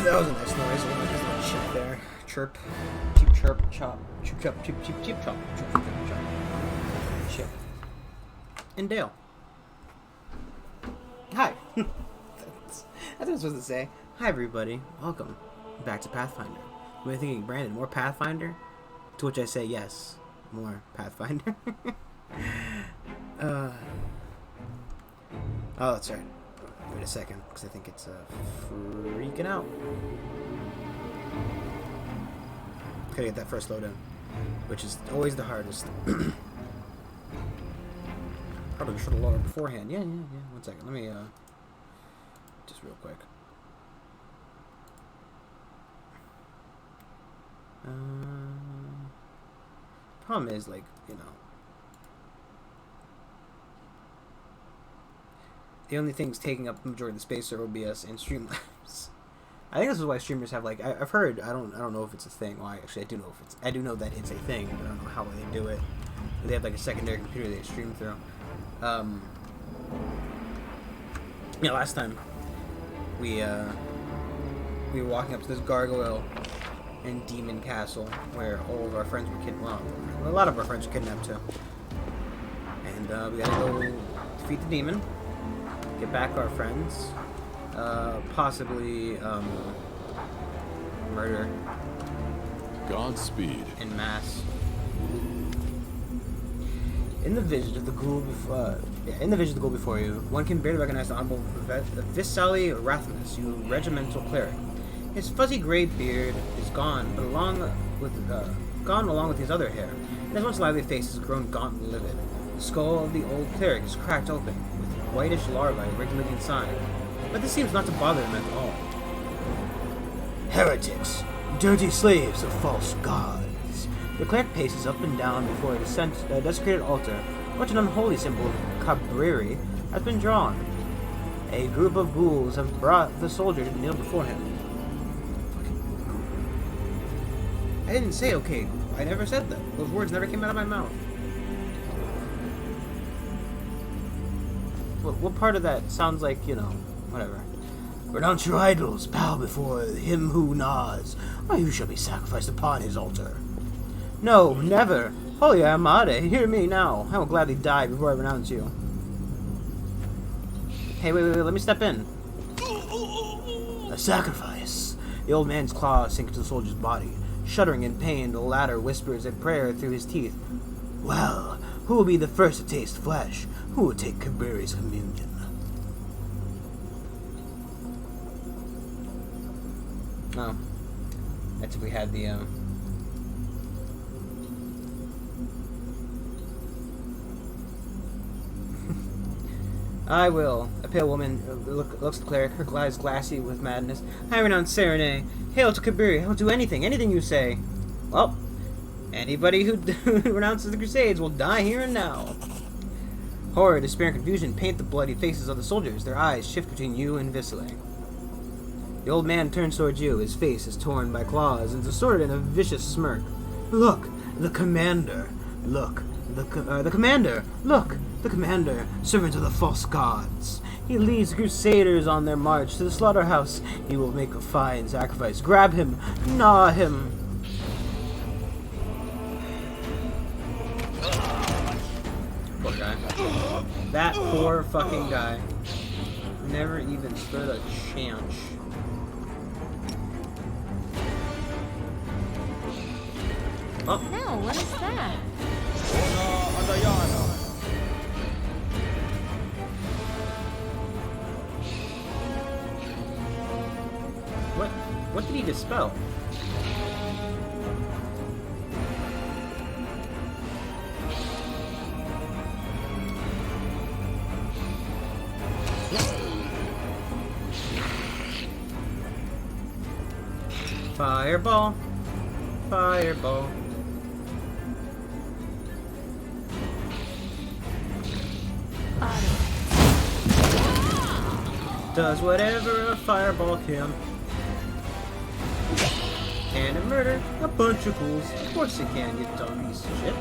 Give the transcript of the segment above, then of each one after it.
That was a nice noise. There's a little chip there. Chirp. Cheep chirp. Chop. Cheep chop. Cheep cheep cheep chop. Chop chop chop chop. Chip. And Dale. Hi. That's what I was supposed to say. Hi everybody. Welcome back to Pathfinder. We're thinking, Brandon, more Pathfinder? To which I say yes. More Pathfinder. Oh, that's right. Wait a second, because I think it's freaking out. Gotta get that first load in, which is always the hardest. Probably should have loaded beforehand. Yeah. 1 second. Let me, just real quick. Problem is, like, you know, the only things taking up the majority of the space are OBS and Streamlabs. I think this is why streamers have, like, I've heard, I don't know if it's a thing. Well, actually, I do know that it's a thing, but I don't know how they do it. They have, like, a secondary computer they stream through. Yeah, last time we were walking up to this gargoyle in Demon Castle, where all of our friends were kidnapped. Well, a lot of our friends were kidnapped too. And we gotta go defeat the demon, get back our friends, possibly murder. Godspeed. En masse. In the vision of the ghoul before you, one can barely recognize the honorable Visali Rathmus, you regimental cleric. His fuzzy gray beard is gone, but along with his other hair, and his once lively face has grown gaunt and livid. The skull of the old cleric is cracked open, with whitish larvae wriggling inside, but this seems not to bother him at all. Heretics! Dirty slaves of false gods! The cleric paces up and down before a desecrated altar, which an unholy symbol of Cabriri has been drawn. A group of ghouls have brought the soldier to kneel before him. I didn't say okay. I never said that. Those words never came out of my mouth. What part of that sounds like, you know, whatever. Renounce your idols, bow before him who gnaws, or you shall be sacrificed upon his altar. No, never. Holy Amade, hear me now. I will gladly die before I renounce you. Hey, wait, let me step in. A sacrifice. The old man's claws sink into the soldier's body. Shuddering in pain, the latter whispers a prayer through his teeth. Well, who will be the first to taste flesh? Who will take Cabriri's communion? Oh. That's if we had the, I will. A pale woman looks at the cleric, her eyes glassy with madness. I renounce Serenade. Hail to Kabiri. I will do anything you say. Well, anybody who renounces the Crusades will die here and now. Horror, despair, and confusion paint the bloody faces of the soldiers. Their eyes shift between you and Visile. The old man turns towards you. His face is torn by claws and distorted in a vicious smirk. Look, the commander. Look, the commander. Look, the commander, servant of the false gods. He leads the crusaders on their march to the slaughterhouse. He will make a fine sacrifice. Grab him, gnaw him. Poor guy. That poor fucking guy. Never even stood a chance. Oh. No, what is that? What did he dispel? Fireball. Fireball. Does whatever a fireball can. Can it murder a bunch of ghouls? Of course it can, you dumb piece of shit.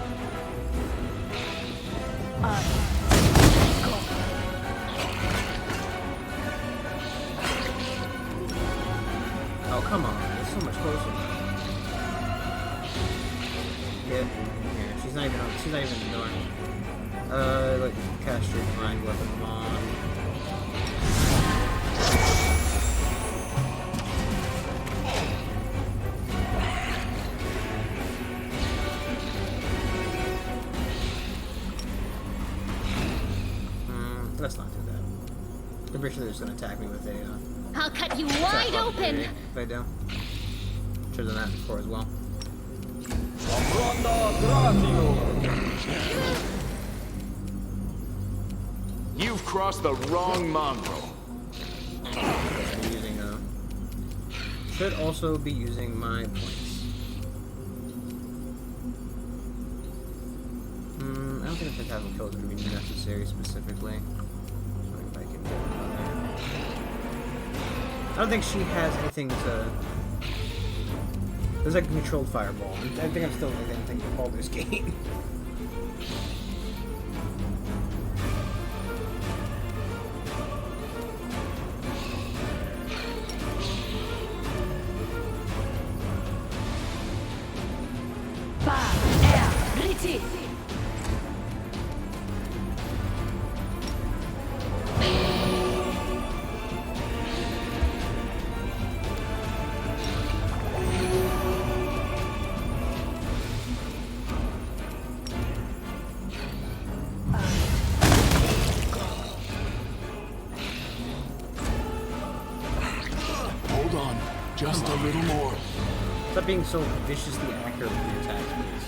too much closer. Yeah. She's not even ignoring. Like cast your mind weapon on. Let's not do that. I'm pretty sure they're just gonna attack me with a. I'll cut you wide open. If I do, should have done that before as well. You've crossed the wrong mongrel. Should also be using my points. I don't think a phantasmal kill is going to be necessary specifically. So if I can get another. I don't think she has anything to. There's like a controlled fireball. I think I'm still thinking of Baldur's Gate. Just a little more. Stop being so viciously accurate with your attacks, please.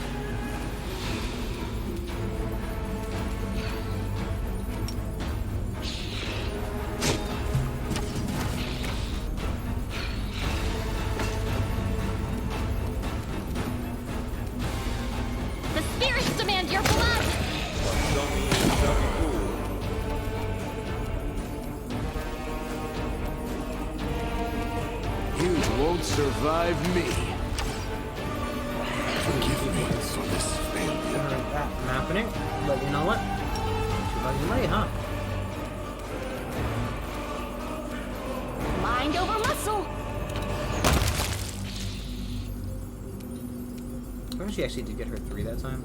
The spirits demand your blood! Won't survive me. Forgive me for this failure. That's happening, but you know what? Too fucking late, huh? Mind over muscle! I wonder if she actually did get her 3 that time.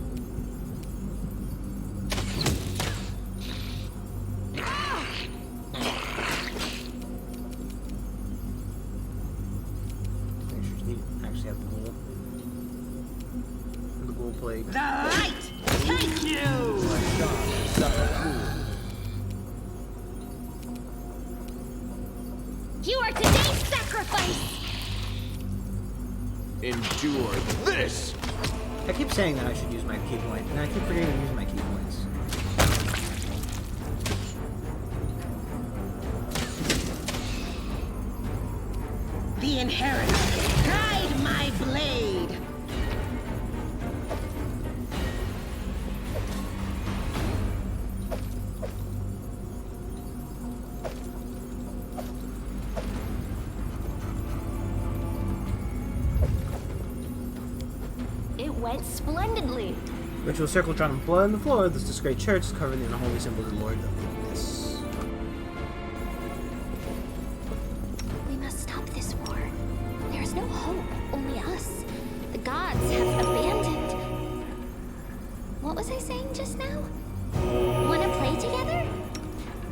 Plague. The light take you! You are today's sacrifice! Endure this! I keep saying that I should use my key point, and I keep forgetting to use my key points. The inheritance. Guide my blade! Went splendidly. Ritual circle drawn in blood on the floor. This disgraced church is covered in the holy symbols of the Lord of Witness. We must stop this war. There is no hope, only us. The gods have abandoned. What was I saying just now? Wanna play together?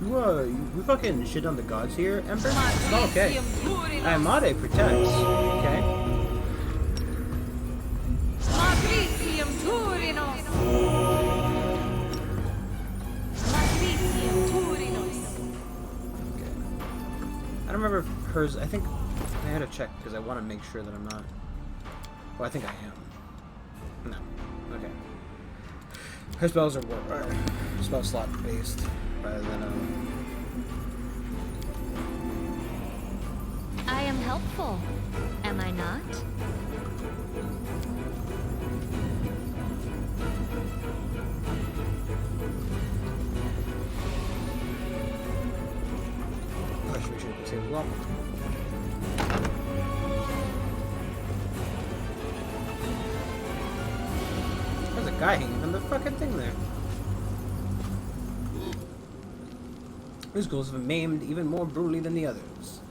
You fucking shit on the gods here, Emperor? Oh, okay. Amade protects. Okay. I don't remember if hers. I think I had to check because I want to make sure that I'm not. Well, I think I am. No. Okay. Her spells are spell slot based rather than I am helpful, am I not? I should make sure to save as well. There's a guy hanging from the fucking thing there. These ghouls have been maimed even more brutally than the others.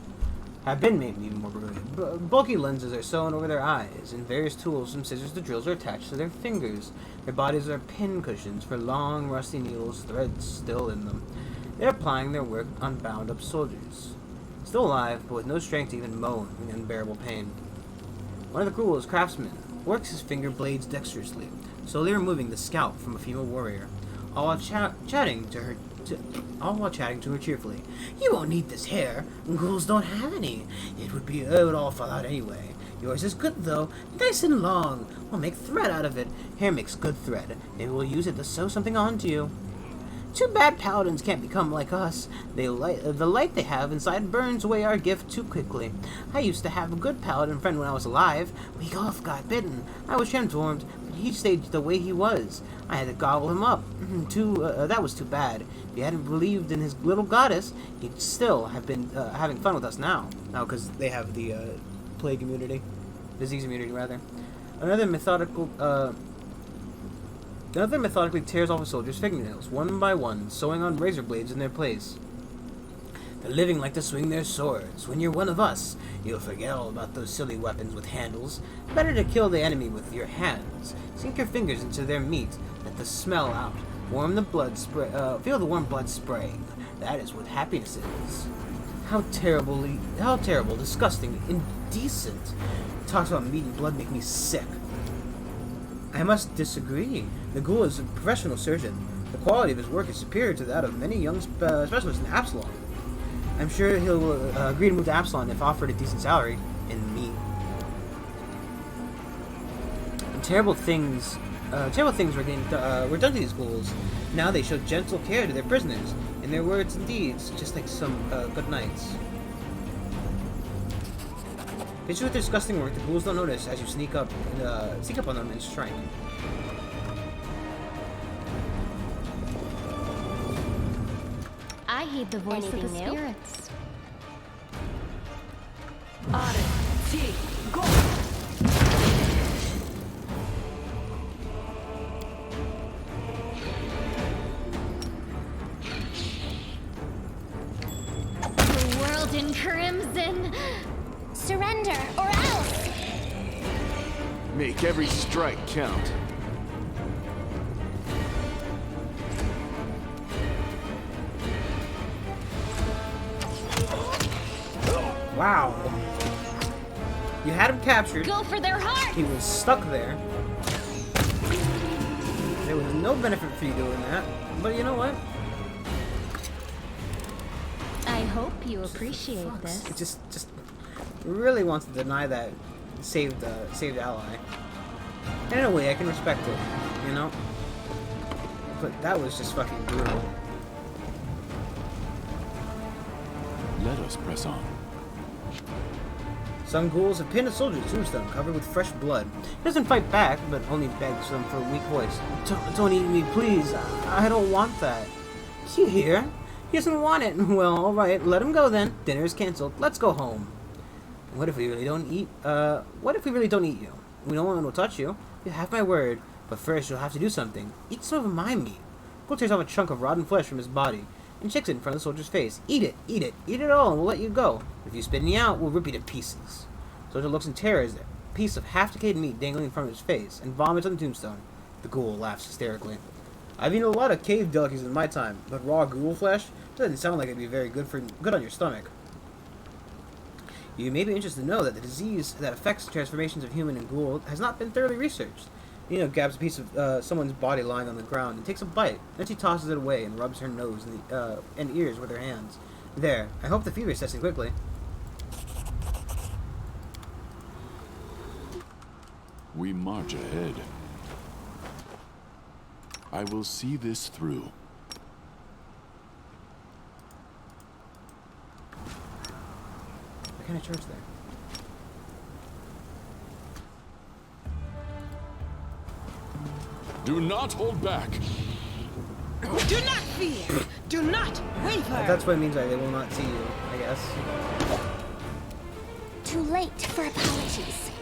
have been made even more brilliant. Bulky lenses are sewn over their eyes, and various tools from scissors to drills are attached to their fingers. Their bodies are pin cushions for long, rusty needles, threads still in them. They are applying their work on bound-up soldiers. Still alive, but with no strength to even moan in unbearable pain. One of the ghouls, craftsmen, works his finger blades dexterously, slowly removing the scalp from a female warrior, all while chatting to her cheerfully. "You won't need this hair. Ghouls don't have any. It would all fall out anyway. Yours is good though, nice and long. We'll make thread out of it. Hair makes good thread. Maybe we'll use it to sew something onto you. Too bad paladins can't become like us. The light they have inside burns away our gift too quickly. I used to have a good paladin friend when I was alive. We both got bitten. I was transformed, but he stayed the way he was. I had to gobble him up. That was too bad. If he hadn't believed in his little goddess, he'd still have been having fun with us now. Now, because they have the plague immunity. Disease immunity, rather. Another methodically tears off a soldier's fingernails, one by one, sewing on razor blades in their place. They're living like to swing their swords. When you're one of us, you'll forget all about those silly weapons with handles. Better to kill the enemy with your hands. Sink your fingers into their meat, let the smell out. Feel the warm blood spraying. That is what happiness is. How terrible, disgusting, indecent. Talks about meat and blood make me sick. I must disagree. The ghoul is a professional surgeon. The quality of his work is superior to that of many young specialists in Absalom. I'm sure he'll agree to move to Absalom if offered a decent salary. And me. And terrible things were done to these ghouls. Now they show gentle care to their prisoners, in their words and deeds, just like some good knights. Busy with their disgusting work, the ghouls don't notice as you sneak up on them and strike. I heed the voice of the spirits. Go! The world in crimson. Surrender, or else! Make every strike count. Wow. You had him captured. Go for their heart! He was stuck there. There was no benefit for you doing that. But you know what? I hope you appreciate this. It just really wants to deny that saved ally. And in a way, I can respect it, you know? But that was just fucking brutal. Let us press on. Some ghouls have pinned a soldier's tombstone covered with fresh blood. He doesn't fight back, but only begs them for a weak voice. Don't eat me, please. I don't want that. Is he here? He doesn't want it. Well, alright, let him go then. Dinner is cancelled. Let's go home. What if we really don't eat? What if we really don't eat you? No one will touch you. You have my word. But first, you'll have to do something. Eat some of my meat. Ghoul tears off a chunk of rotten flesh from his body and shakes it in front of the soldier's face. Eat it, eat it, eat it all, and we'll let you go. If you spit any out, we'll rip you to pieces. The soldier looks in terror as a piece of half-decayed meat dangling in front of his face and vomits on the tombstone. The ghoul laughs hysterically. I've eaten a lot of cave delicacies in my time, but raw ghoul flesh doesn't sound like it'd be very good on your stomach. You may be interested to know that the disease that affects transformations of human and ghoul has not been thoroughly researched. Nina grabs a piece of someone's body lying on the ground and takes a bite. Then she tosses it away and rubs her nose and ears with her hands. There. I hope the fever is testing quickly. We march ahead. I will see this through. What kind of church there? Do not hold back. Do not fear! Do not waver! That's what it means by they will not see you, I guess. Too late for apologies.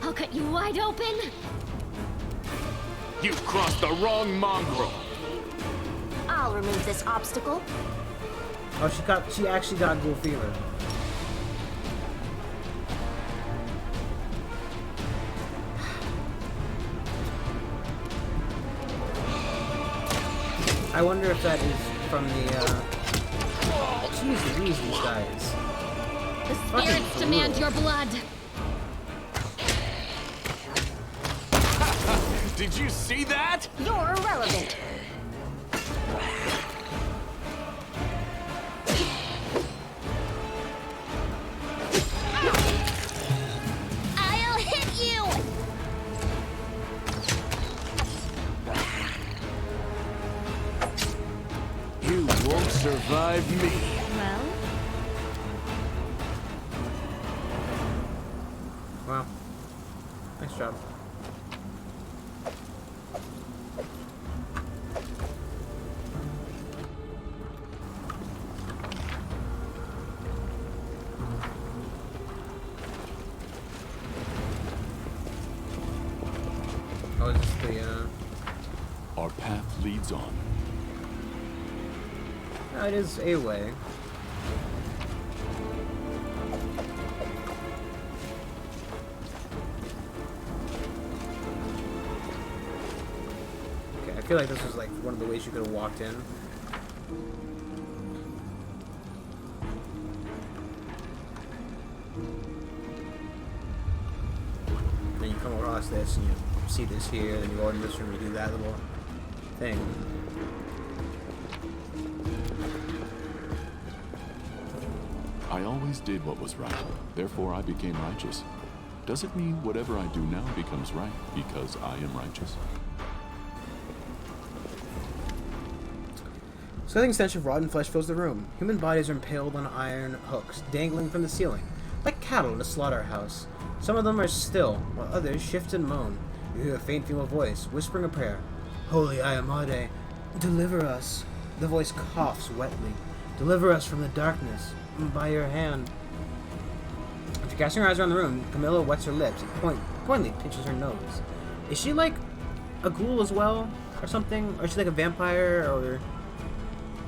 I'll cut you wide open. You've crossed the wrong mongrel. I'll remove this obstacle. Oh, she actually got ghoul fever. I wonder if that is from the, Jeez Louise, these guys. The spirits demand your blood. Did you see that? You're irrelevant. I'll hit you. You won't survive me. Well, Wow. Nice job. Oh, is this the, Our path leads on. no, it is a way. Okay, I feel like this was like one of the ways you could have walked in. And then you come across this and you see this here, then you go in this room and you do that little thing. I always did what was right. Therefore, I became righteous. Does it mean whatever I do now becomes right because I am righteous? Slithering stench of rotten flesh fills the room. Human bodies are impaled on iron hooks, dangling from the ceiling, like cattle in a slaughterhouse. Some of them are still, while others shift and moan. You hear a faint female voice, whispering a prayer. Holy Ayamade, deliver us. The voice coughs wetly. Deliver us from the darkness, by your hand. After casting her eyes around the room, Camilla wets her lips and pointedly pinches her nose. Is she like a ghoul as well, or something? Or is she like a vampire, or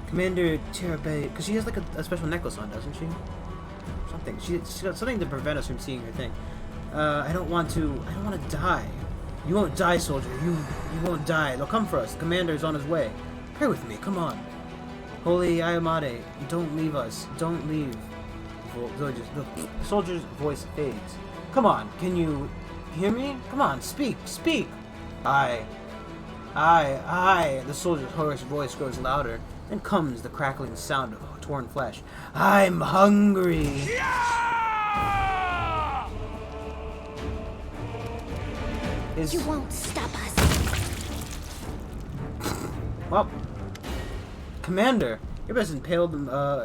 Commander Terabe? Because she has like a special necklace on, doesn't she? Something. She got something to prevent us from seeing her thing. I don't want to die. You won't die, soldier. You won't die. They'll come for us. The commander is on his way. Pray with me. Come on. Holy Ayamade, don't leave us. Don't leave. The soldier's voice fades. Come on, can you hear me? Come on, speak. I. The soldier's hoarse voice grows louder. Then comes the crackling sound of torn flesh. I'm hungry. you won't stop us. Well, Commander, Irbeth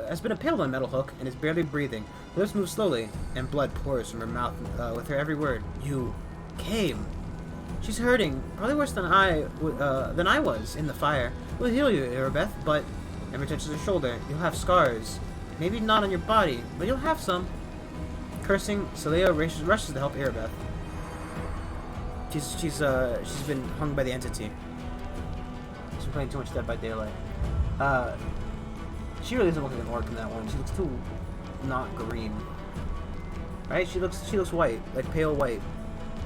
has been impaled on a metal hook and is barely breathing. Her lips move slowly, and blood pours from her mouth with her every word. You came. She's hurting, probably worse than I was in the fire. We'll heal you, Irbeth, but Ember touches her shoulder. You'll have scars. Maybe not on your body, but you'll have some. Cursing, Celia rushes to help Irbeth. She's been hung by the entity. She's been playing too much Dead by Daylight. She really doesn't look like an orc in that one. She looks too not green. Right? She looks white, like pale white.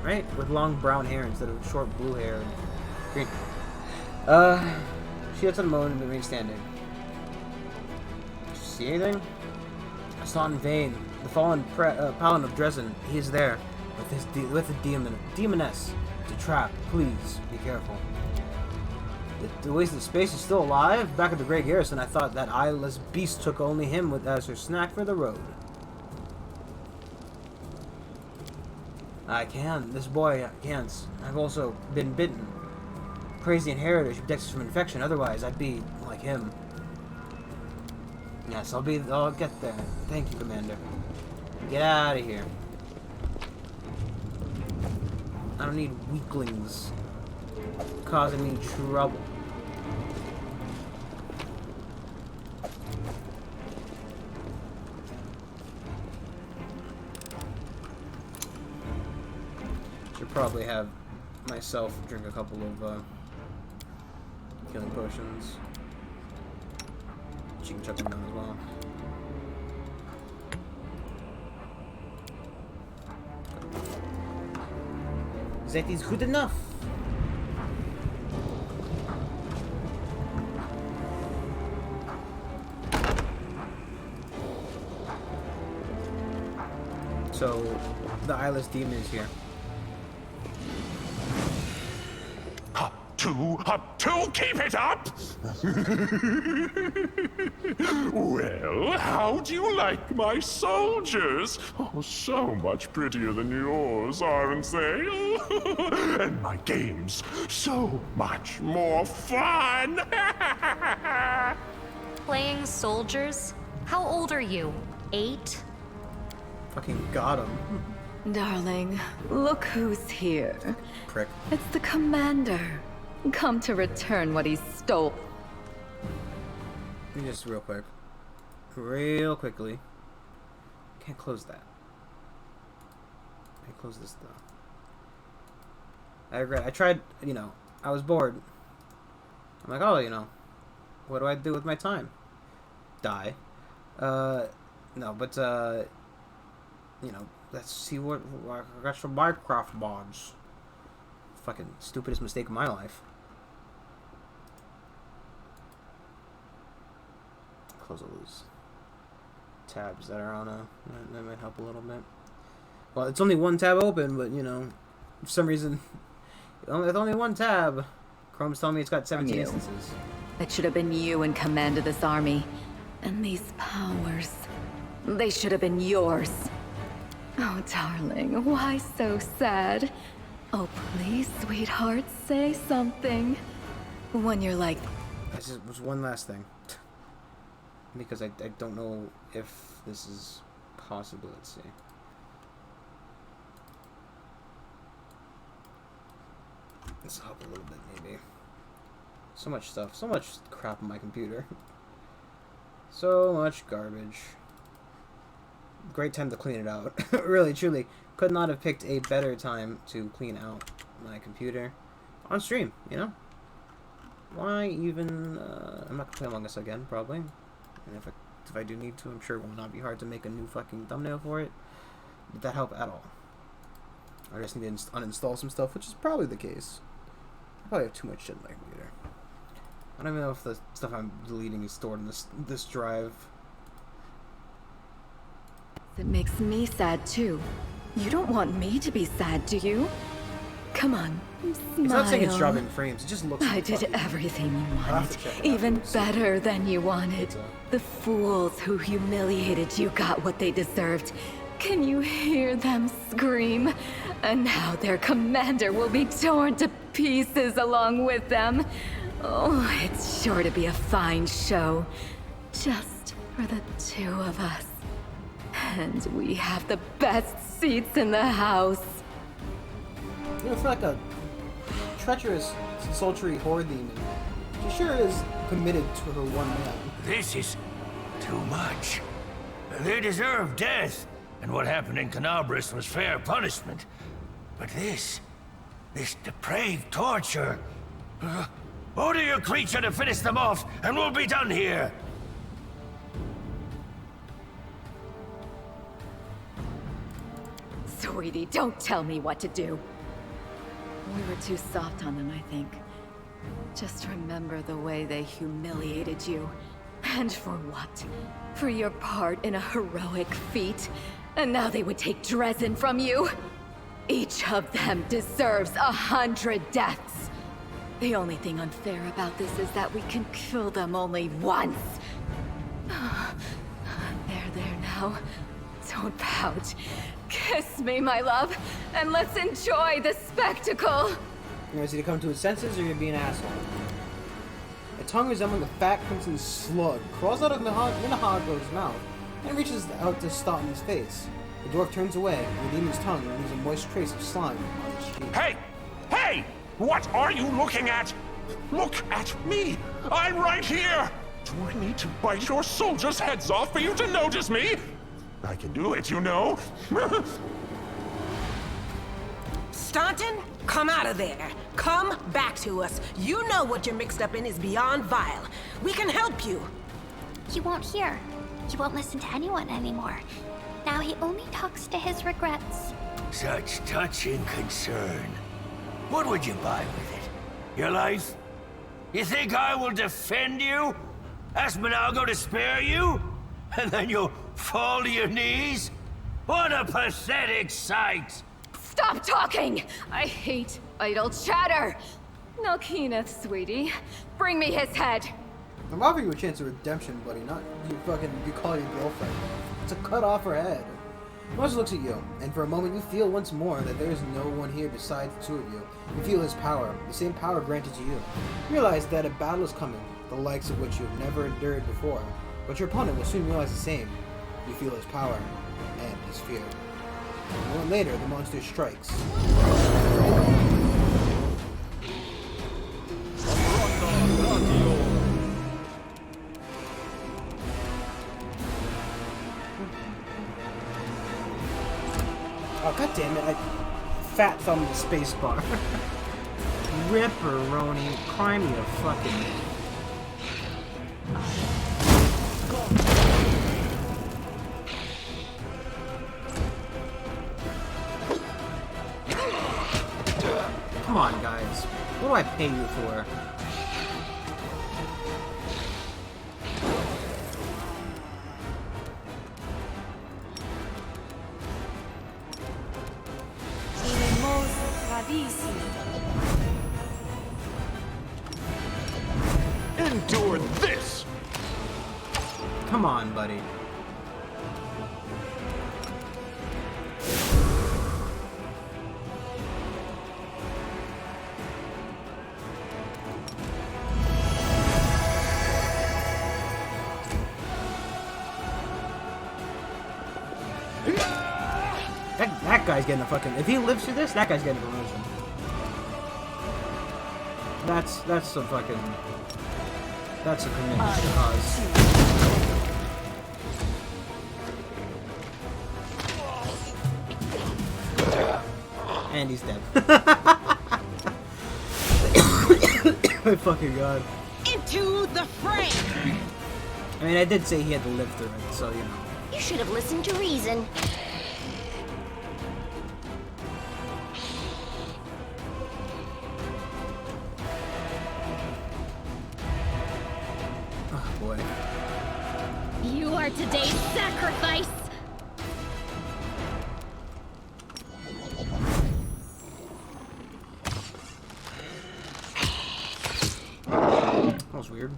Right? With long brown hair instead of short blue hair and green. She lets out a moan and remains standing. Did you see anything? I saw in vain. The fallen paladin of Dresden, he is there. With the demoness to trap. Please be careful. The wasted space is still alive. Back at the Great Garrison, I thought that eyeless beast took only him as her snack for the road. I can. This boy can't. I've also been bitten. Crazy inheritor who protects us from infection. Otherwise, I'd be like him. Yes, I'll get there. Thank you, Commander. Get out of here. I don't need weaklings causing me trouble. Should probably have myself drink a couple of healing potions. she can chuck them down as well. That is good enough. So, the eyeless demon is here. Up two, keep it up! Well, how do you like my soldiers? Oh, so much prettier than yours, aren't they? And my games, so much more fun! Playing soldiers? How old are you? 8? Fucking got him. Darling, look who's here. Prick. It's the commander. Come to return what he stole. Just real quick. Real quickly. Can't close that. Can't close this though. I regret. I tried, you know, I was bored. I'm like, oh, you know, what do I do with my time? Die. No, but, you know, let's see what I got some Minecraft mods. Fucking stupidest mistake of my life. Close all those tabs that are on that might help a little bit. Well, it's only one tab open, but you know, for some reason, it's only one tab. Chrome's telling me it's got 17 instances. It should have been you in command of this army. And these powers, they should have been yours. Oh, darling, why so sad? Oh, please, sweetheart, say something. When you're like... This was one last thing. Because I don't know if this is possible. Let's see. Let's hop a little bit, maybe. So much stuff. So much crap on my computer. So much garbage. Great time to clean it out. Really, truly. Could not have picked a better time to clean out my computer. On stream, you know? Why even... I'm not going to play Among Us again, probably. And if I do need to, I'm sure it will not be hard to make a new fucking thumbnail for it. Did that help at all? I just need to uninstall some stuff, which is probably the case. I probably have too much shit in my computer. I don't even know if the stuff I'm deleting is stored in this drive. It makes me sad, too. You don't want me to be sad, do you? Come on, smile. It's not saying it's dropping frames, it just looks I did fucking... everything you I'll have wanted, to check it out even first. better than you wanted. So- The fools who humiliated you got what they deserved. Can you hear them scream? And now their commander will be torn to pieces along with them. Oh, it's sure to be a fine show. Just for the two of us. And we have the best seats in the house. You know, for like a treacherous, sultry horror demon, she sure is committed to her one man. This is too much. They deserve death, and what happened in Canabris was fair punishment. But this depraved torture... order your creature to finish them off, and we'll be done here. Sweetie, don't tell me what to do. We were too soft on them, I think. Just remember the way they humiliated you. And for what? For your part in a heroic feat? And now they would take Dresden from you? Each of them deserves 100 deaths. The only thing unfair about this is that we can kill them only once. There now. Don't pout. Kiss me, my love, and let's enjoy the spectacle. You know, is he to come to his senses or you're being an asshole? A tongue resembling a fat crimson slug crawls out of Minahaga's mouth and reaches out to Stoughton's face. The dwarf turns away, and the demon's tongue leaves a moist trace of slime on his cheek. Hey! Hey! What are you looking at? Look at me! I'm right here! Do I need to bite your soldiers' heads off for you to notice me? I can do it, you know. Staunton, come out of there. Come back to us. You know what you're mixed up in is beyond vile. We can help you. He won't hear. He won't listen to anyone anymore. Now he only talks to his regrets. Such touching concern. What would you buy with it? Your life? You think I will defend you? Ask Minago to spare you? And then you'll fall to your knees? What a pathetic sight! Stop talking! I hate idle chatter! No, Kenneth, sweetie. Bring me his head! I'm offering you a chance of redemption, buddy, not you call your girlfriend. To cut off her head. Mars looks at you, and for a moment you feel once more that there is no one here besides the two of you. You feel his power, the same power granted to you. You realize that a battle is coming, the likes of which you have never endured before. But your opponent will soon realize the same. You feel his power, and his fear. A moment later, the monster strikes. Oh, god damn it, I fat thumbed the space bar. Ripperoni, cry me a fucking... Come on, guys. What do I pay you for? Endure this! Come on, buddy. That guy's getting a fucking... If he lives through this, that guy's getting a promotion. That's a fucking... That's a commitment to cause. And he's dead. My fucking god. Into the fray! I mean, I did say he had to live through it, so, you know. You should have listened to reason. Oh, boy. You are today's sacrifice! That was weird.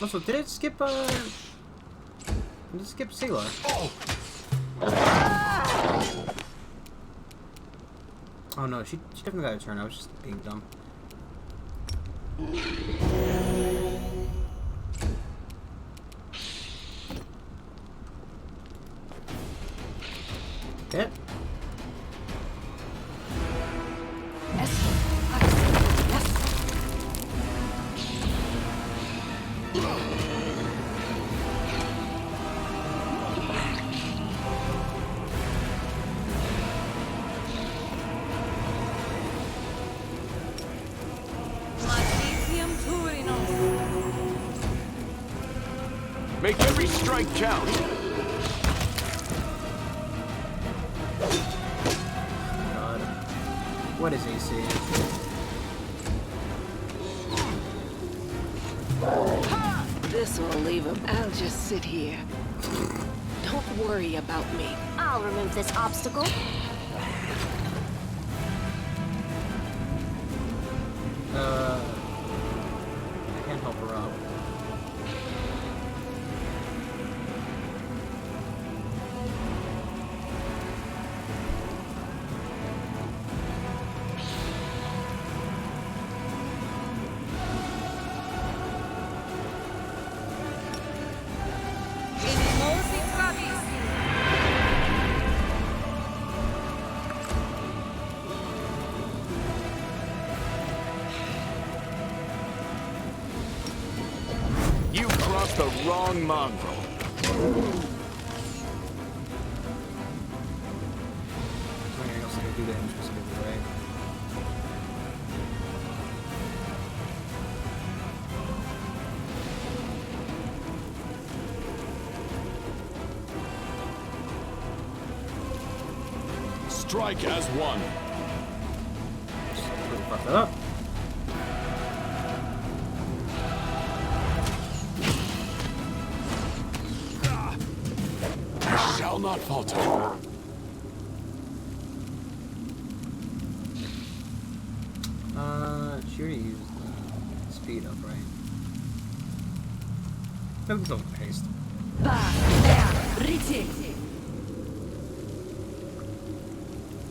Also, did it skip, Did it skip Sailor? Oh no, she definitely got a turn. I was just being dumb. Hit. Make every strike count. God. What is AC? This will leave him. I'll just sit here. Don't worry about me. I'll remove this obstacle. I can't help her out. You crossed the wrong mongrel. Anything else I can do to him specifically, right? strike as one. Really fuck that up. I shall not falter. She already used the speed up, right? Maybe it's a little haste.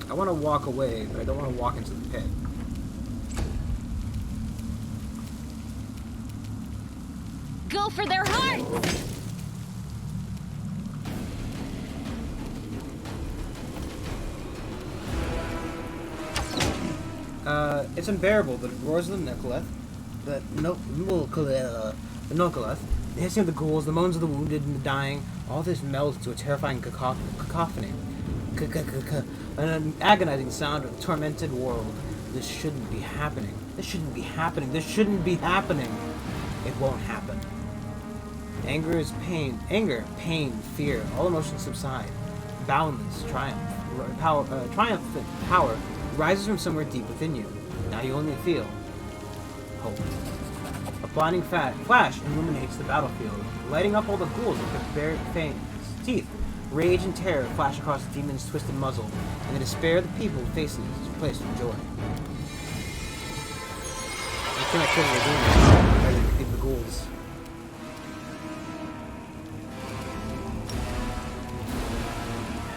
I want to walk away, but I don't want to walk into the pit. Go for their hearts! It's unbearable, the roars of the Nicoleth, the Nicoleth, the hissing of the ghouls, the moans of the wounded and the dying, all this melds into a terrifying cacophony. An agonizing sound of a tormented world. This shouldn't be happening. This shouldn't be happening. This shouldn't be happening. It won't happen. Anger is pain. Anger, pain, fear. All emotions subside. Boundless triumphant power rises from somewhere deep within you. Now you only feel hope. A blinding flash illuminates the battlefield, lighting up all the ghouls with their bare teeth. Rage and terror flash across the demon's twisted muzzle, and the despair of the people faces is replaced with joy. The connectivity of demons rather than defeat the ghouls.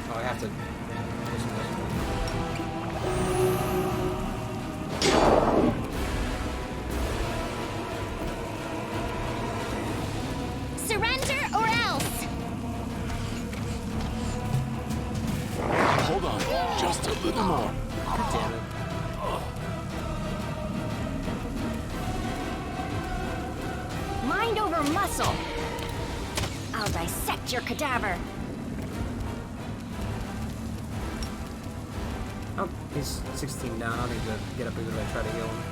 Oh, I have to. Surrender or else! Hold on, just a little more. God damn it. Mind over muscle! I'll dissect your cadaver. Oh, he's 16 down. I'll need to get up even if I try to heal him.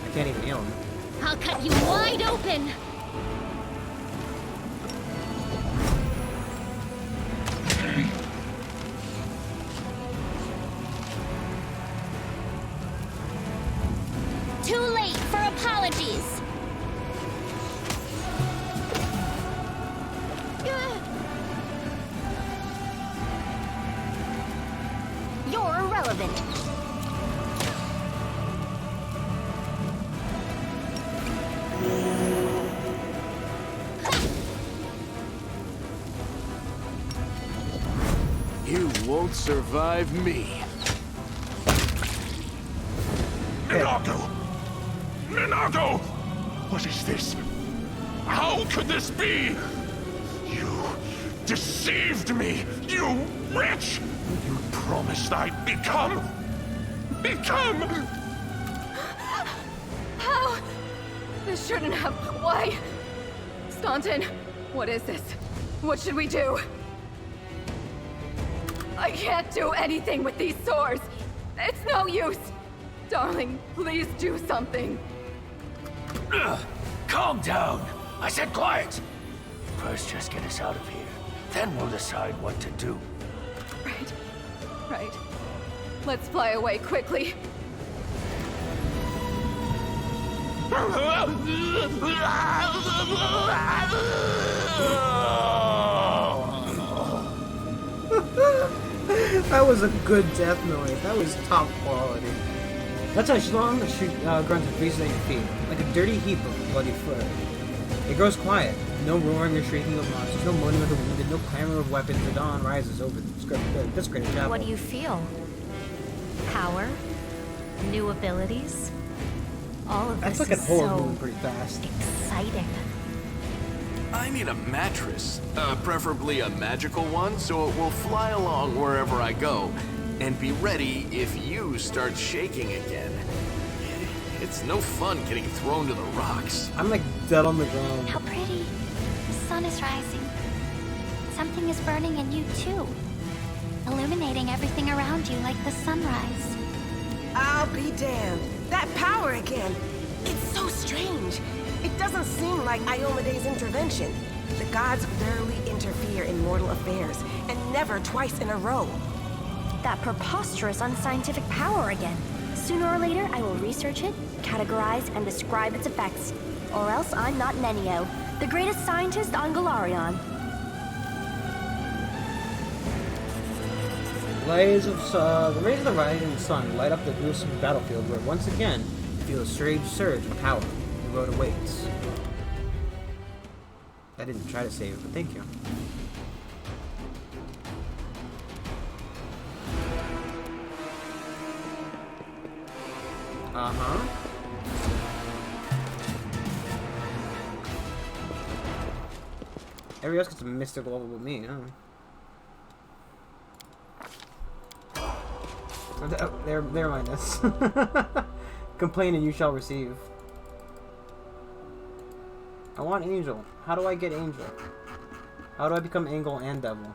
I can't even heal him. I'll cut you wide open! Too late for apologies! You're irrelevant. You won't survive me. Minago! Minago! What is this? How could this be? You deceived me, you wretch! You promised I'd become... How? This shouldn't have... Why? Staunton, what is this? What should we do? I can't do anything with these sores. It's no use. Darling, please do something. Calm down. I said quiet. First, just get us out of here. Then we'll decide what to do. Right. Let's fly away quickly. That was a good death noise. That was top quality. That's how long the grunt freezes at your feet, like a dirty heap of bloody fur. It grows quiet. No roaring or shrieking of monsters, no moaning of the wounded, no clamor of weapons. The dawn rises over this great chapel. What do you feel? Power? New abilities? All of That's this like a is horror so moving pretty fast. exciting. I need a mattress, preferably a magical one, so it will fly along wherever I go, and be ready if you start shaking again. It's no fun getting thrown to the rocks. I'm like dead on the ground. How pretty. The sun is rising. Something is burning in you too. Illuminating everything around you like the sunrise. I'll be damned. That power again. It's so strange. It doesn't seem like Iomede's intervention. The gods rarely interfere in mortal affairs, and never twice in a row. That preposterous unscientific power again. Sooner or later, I will research it, categorize, and describe its effects. Or else I'm not Nenio, the greatest scientist on Galarion. The rays of the rising sun light up the gruesome battlefield where once again you feel a strange surge of power. The road awaits. I didn't try to save it, but thank you. Uh-huh. Everybody else gets a mystical level with me, huh? Oh, there mind us. Complain and you shall receive. I want Angel. How do I get Angel? How do I become Angel and Devil?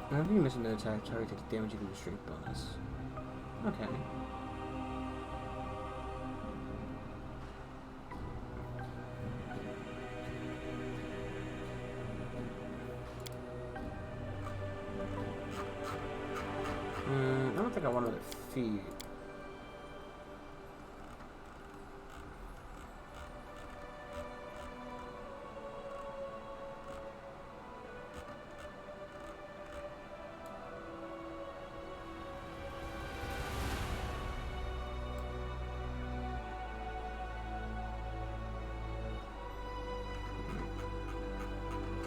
Whenever you miss an attack, target takes damage equal to strength bonus. Okay. I don't think I want to defeat.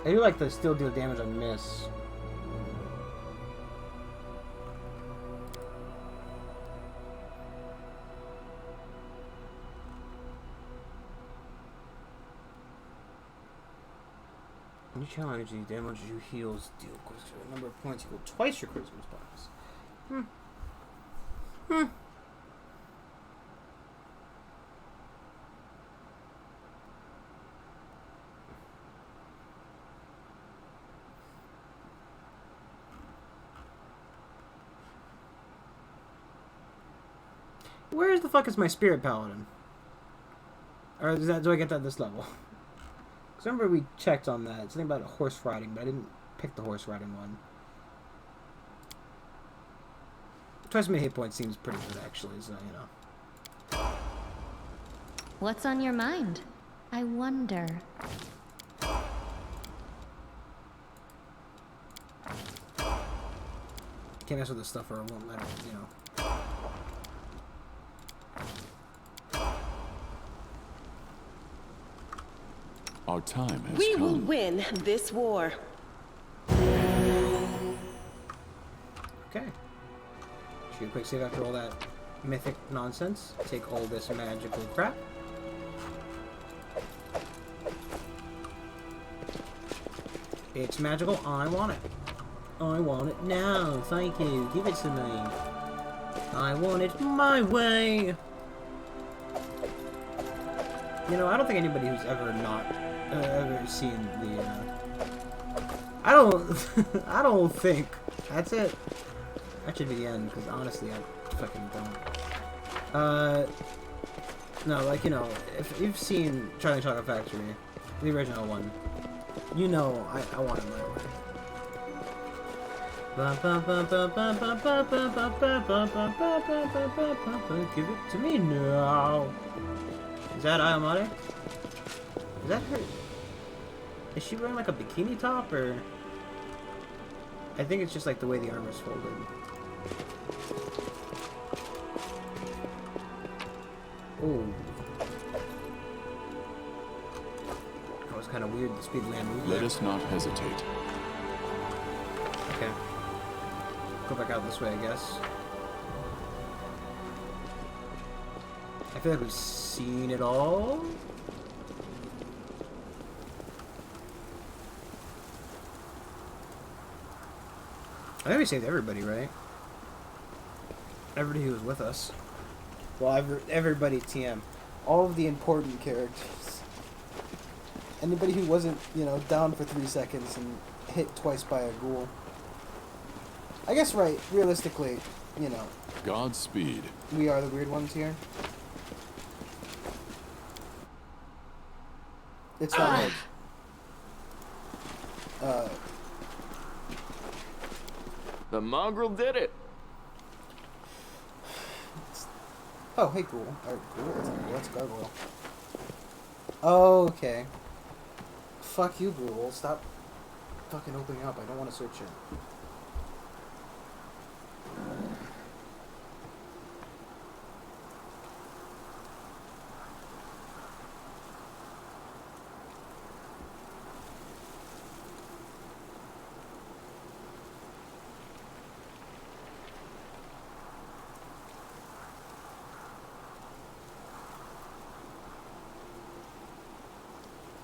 I do like to still deal damage on miss. When you challenge these damage you heals deal equals to a number of points equal twice your charisma bonus. Where the fuck is my spirit paladin? Or is that, do I get that at this level? Because remember we checked on that. It's something about horse riding, but I didn't pick the horse riding one. Twice as many hit points seems pretty good actually, so you know. What's on your mind? I wonder. Can't mess with this stuff or it won't let it, you know. Our time has We come. will win this war. Okay. Shoot a quick save after all that mythic nonsense. Take all this magical crap. It's magical. I want it. I want it now. Thank you. Give it to me. I want it my way. You know, I don't think anybody who's ever not ever seen the. I don't think that's it. That should be the end because honestly, I fucking don't. No, like you know, if you've seen Charlie Chocolate Factory, the original one, you know I want it my way. Give it to me now. Is that Ayamare? Is that her? Is she wearing like a bikini top or? I think it's just like the way the armor's folded. Ooh. That was kind of weird, the speed land moved. Let us not hesitate. Okay. Go back out this way, I guess. I feel like we've seen it all. I think we saved everybody, right? Everybody who was with us. Well, everybody TM. all of the important characters. Anybody who wasn't, you know, down for 3 seconds and hit twice by a ghoul. I guess, right, realistically, you know. Godspeed. We are the weird ones here. It's not like... The mongrel did it. Oh, hey, ghoul. Or ghoul? That's not ghoul, that's gargoyle. Oh, okay. Fuck you, ghoul. Stop fucking opening up. I don't want to search it.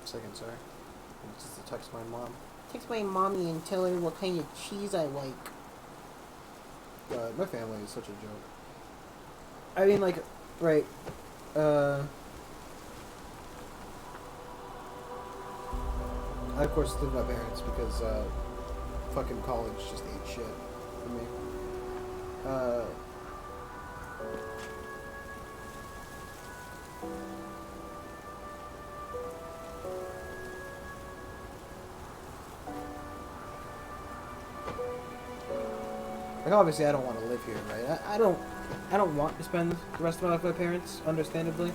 Second, sorry. Just to text my mom. Text my mommy and tell her what kind of cheese I like. My family is such a joke. I mean, like, right. I of course live with my parents because fucking college just ate shit for me. Like, obviously, I don't want to live here, right? I don't want to spend the rest of my life with my parents, understandably.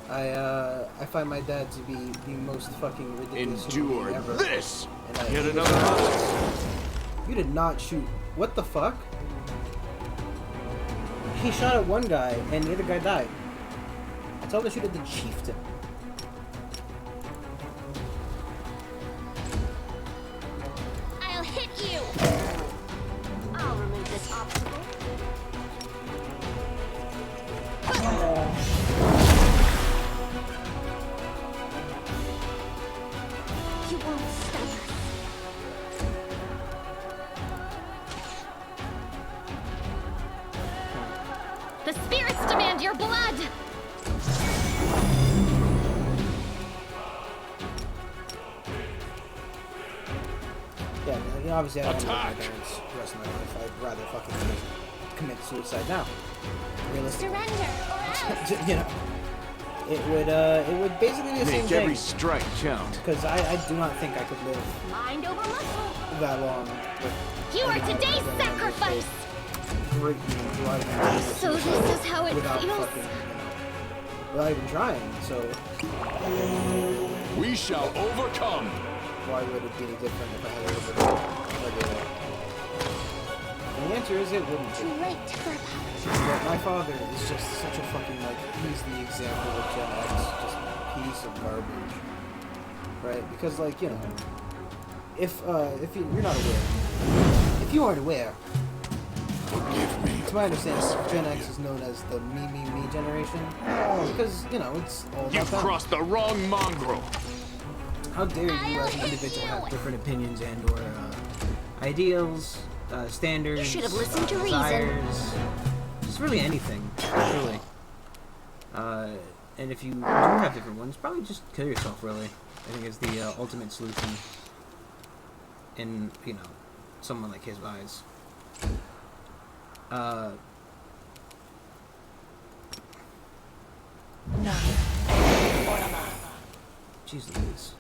I find my dad to be the most fucking ridiculous human being ever. This! And Get another You did not shoot. What the fuck? He shot at one guy, and the other guy died. I told him to shoot at the chieftain. I'll hit you! I'll remove this obstacle. You won't stop us. The spirits demand your blood! Yeah, I mean, obviously I don't want to live with my parents the rest of my life. I'd rather fucking commit suicide now. Realistically. Surrender, or else! You know. It would basically be the same Make thing. every strike count. Because I do not think I could live Mind over muscle. that long. With You are anyone today's other than sacrifice! Great driving So this is how it without feels? fucking, without even trying, so We shall overcome. why would it be any different if I had to live with regular? And the answer is it wouldn't Too be. late for apology. But my father is just such a fucking, like, he's the example of Gen X, just a piece of garbage. Right? Because, like, you know, if you're not aware, if you aren't aware, Forgive me. to my understanding, Gen X is known as the me generation. Because, you know, it's all You about them. crossed the wrong mongrel. How dare you as an individual have different opinions and or ideals, standards, You should have listened to reason. desires, just really anything, really. And if you do have different ones, probably just kill yourself, really. I think is the ultimate solution in, you know, someone like his eyes. Jeez Louise.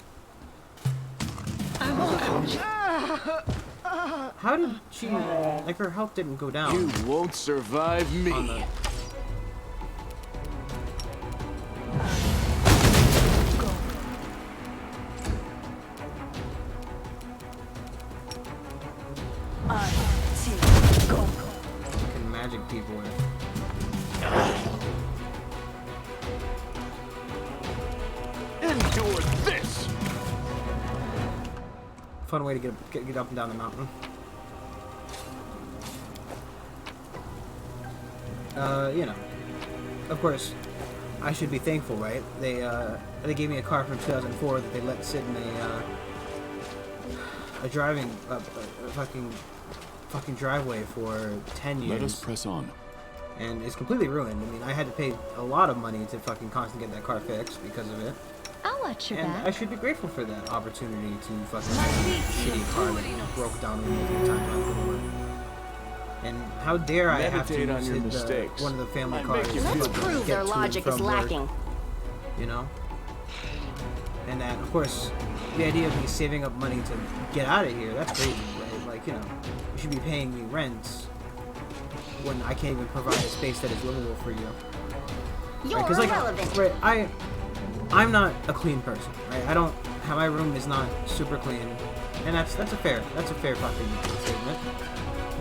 How did she, like, her health didn't go down? You won't survive me. On the... Fucking magic people are... Endure this. Fun way to get up and down the mountain. You know, of course, I should be thankful, right? They gave me a car from 2004 that they let sit in a driving, a fucking driveway for 10 years. Let us press on. and it's completely ruined. I mean, I had to pay a lot of money to fucking constantly get that car fixed because of it. I'll watch your And back. I should be grateful for that opportunity to fucking have a shitty car that broke down multiple times while I couldn't work. And how dare I have to Meditate on use your the, mistakes. one of the family Might cars make you to feel fucking better. get Their to and logic is from work, lacking. you know? And that, of course, the idea of me saving up money to get out of here, that's crazy, right? Like, you know, you should be paying me rent when I can't even provide a space that is livable for you. You're Right? 'Cause, like, irrelevant. right, I'm not a clean person, right? I don't, my room is not super clean, and that's a fair fucking statement.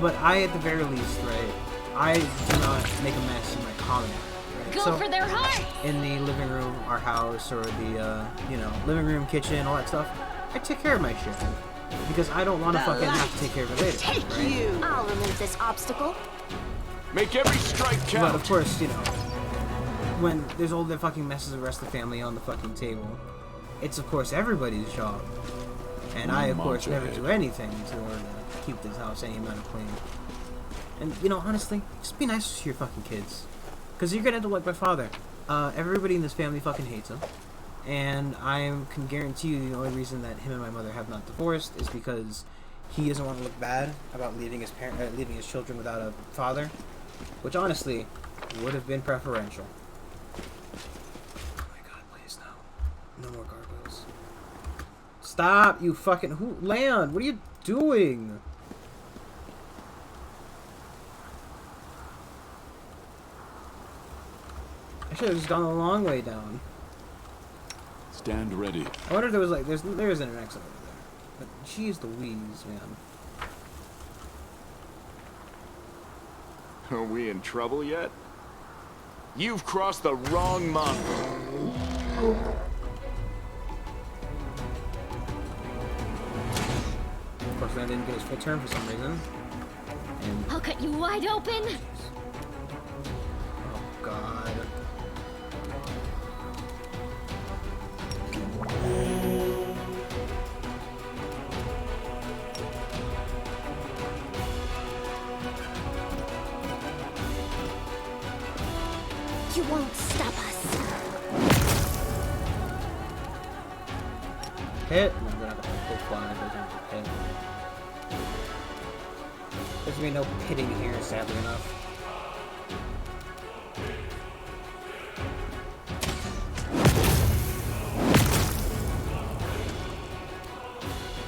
But I, at the very least, right, I do not make a mess in my common area, right? Go So, for their heart! in the living room, our house, or the, you know, living room, kitchen, all that stuff, I take care of my shit. Because I don't want to fucking have to take care of it later, Take right? you! I'll remove this obstacle. Make every strike count. But of course, you know, when there's all the fucking messes of the rest of the family on the fucking table, it's of course everybody's job. And I, of course, never do anything to order to keep this house any amount of clean. And, you know, honestly, just be nice to your fucking kids. Because you're gonna end up like my father. Everybody in this family fucking hates him. And I can guarantee you the only reason that him and my mother have not divorced is because he doesn't want to look bad about leaving his leaving his children without a father. Which, honestly, would have been preferential. Oh my god, please no. No more gargoyles. Stop, you fucking... Land, what are you doing? I should have just gone the long way down. Stand ready. I wonder if there was like... There isn't an exit over there. But jeez Louise, man. Are we in trouble yet? You've crossed the wrong month. Of course, I didn't get his full turn for some reason. And... I'll cut you wide open! Oh, God. You won't stop us. Hit? No, I'm gonna have to go fly. There's no hit. There's gonna be no pitting here, sadly enough.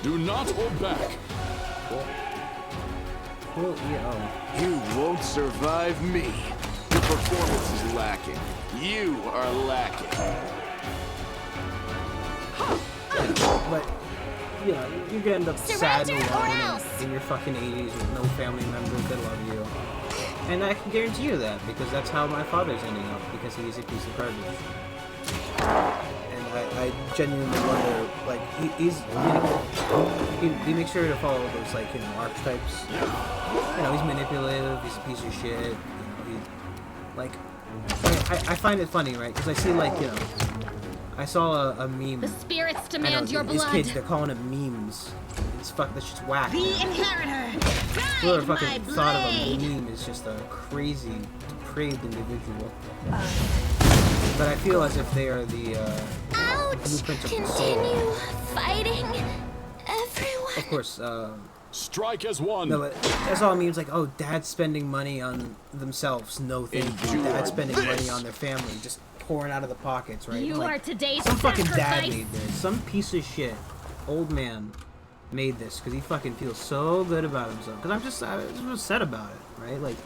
Do not hold back. Cool. Cool, yeah, You won't survive me. Your performance is lacking. You are lacking. But, you know, you're gonna end up sad and Surrender or alone else! in your fucking 80s with no family members that love you. And I can guarantee you that, because that's how my father's ending up, because he's a piece of garbage. And I genuinely wonder, like, he's, you know, he makes sure to follow those, like, you know, archetypes. You know, he's manipulative, he's a piece of shit, you know, he's, like, I find it funny, right, because I see, like, you know, I saw a meme. The spirits I know, demand your these blood. kids, they're calling it memes. It's fuck, that's just whack. The inheritor! Whoever Ride fucking my thought of a blade! meme is just a crazy, depraved individual. But I feel as if they are the Ouch! blueprint of the Continue soul. fighting, everyone. Of course, Strike as one. no, but that's all memes like, oh, dad's spending money on themselves. No thank you. Endure Dad's spending this. money on their family. Just pouring out of the pockets, right? You Like, are today's some fucking dad sacrifice. made this. Some piece of shit, old man, made this because he fucking feels so good about himself. Because I was just upset about it, right? Like,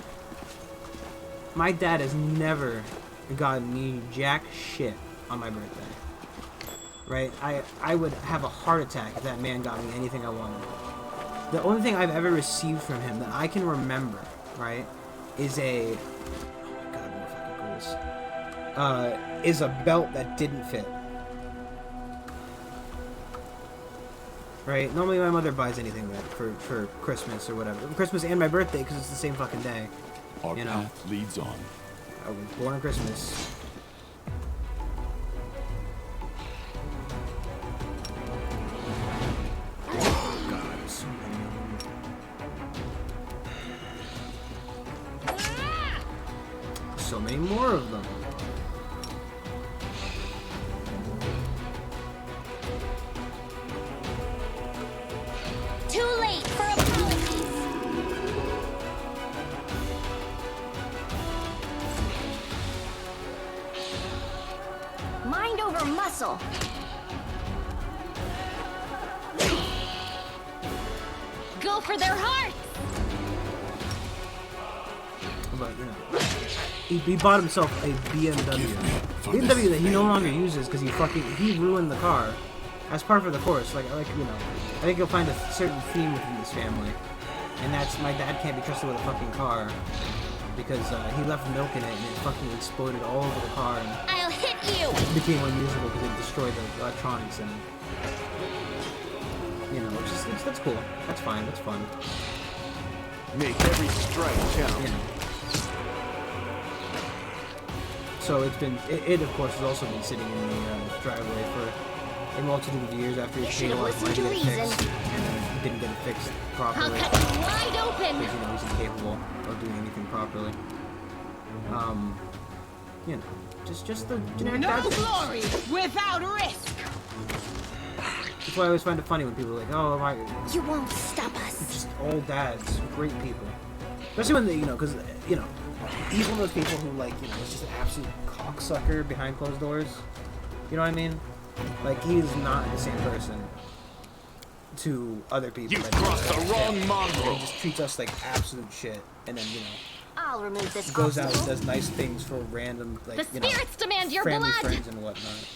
my dad has never gotten me jack shit on my birthday, right? I would have a heart attack if that man got me anything I wanted. The only thing I've ever received from him that I can remember, right, is a... Oh my god, more fucking goals. Is a belt that didn't fit. Right? Normally my mother buys anything for Christmas or whatever. Christmas and my birthday, because it's the same fucking day. Our You know. path leads on. I was born on Christmas. Oh god, so many of them. so many more of them. Too late for apologies. Mind over muscle. Go for their hearts. But, you know, he bought himself a BMW. BMW that he no longer uses because he ruined the car. As part of the course, like, you know, I think you'll find a certain theme within this family. And that's, my dad can't be trusted with a fucking car. Because he left milk in it and it fucking exploded all over the car. And I'll hit you. it became unusable because it destroyed the electronics in it. You know, that's cool. That's fine, that's fun. Make every strike count. You know. So it's been, it of course has also been sitting in the driveway for a multitude of years after he paid a lot of money to get it fixed, and then didn't get it fixed properly. I'll cut you wide open. Because, you know, he's incapable of doing anything properly. You know, just the generic No dad things. glory without risk. That's why I always find it funny when people are like, oh, my, You won't stop us. just old dads, great people. Especially when they, you know, because, you know, he's one of those people who, like, you know, is just an absolute cocksucker behind closed doors. You know what I mean? Like, he is not the same person to other people. You crossed the wrong mongrel. He just treats us like absolute shit, and then, you know, I'll remove this goes out and obstacle. does nice things for random, like, The you know, spirits demand your family blood. friends and whatnot.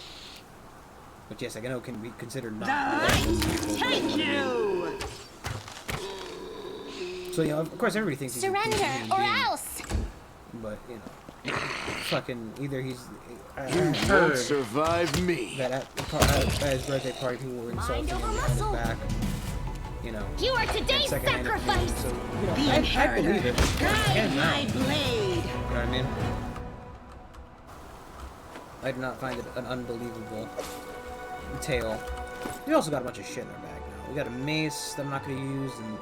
Which, yes, I know can be considered not. Take you. So, you know, of course, everybody thinks he's a Surrender human or being, else. but, you know, fucking either he's. I You won't heard survive me. that at his birthday party, people were insulting him over behind his muscle. back. You know. You are and today's secondhand opinion. sacrifice. So, you know, The I inheritor. believe it. Guide And now. my blade. You know what I mean? I do not find it an unbelievable tale. We also got a bunch of shit in our bag now. We got a mace that I'm not going to use, and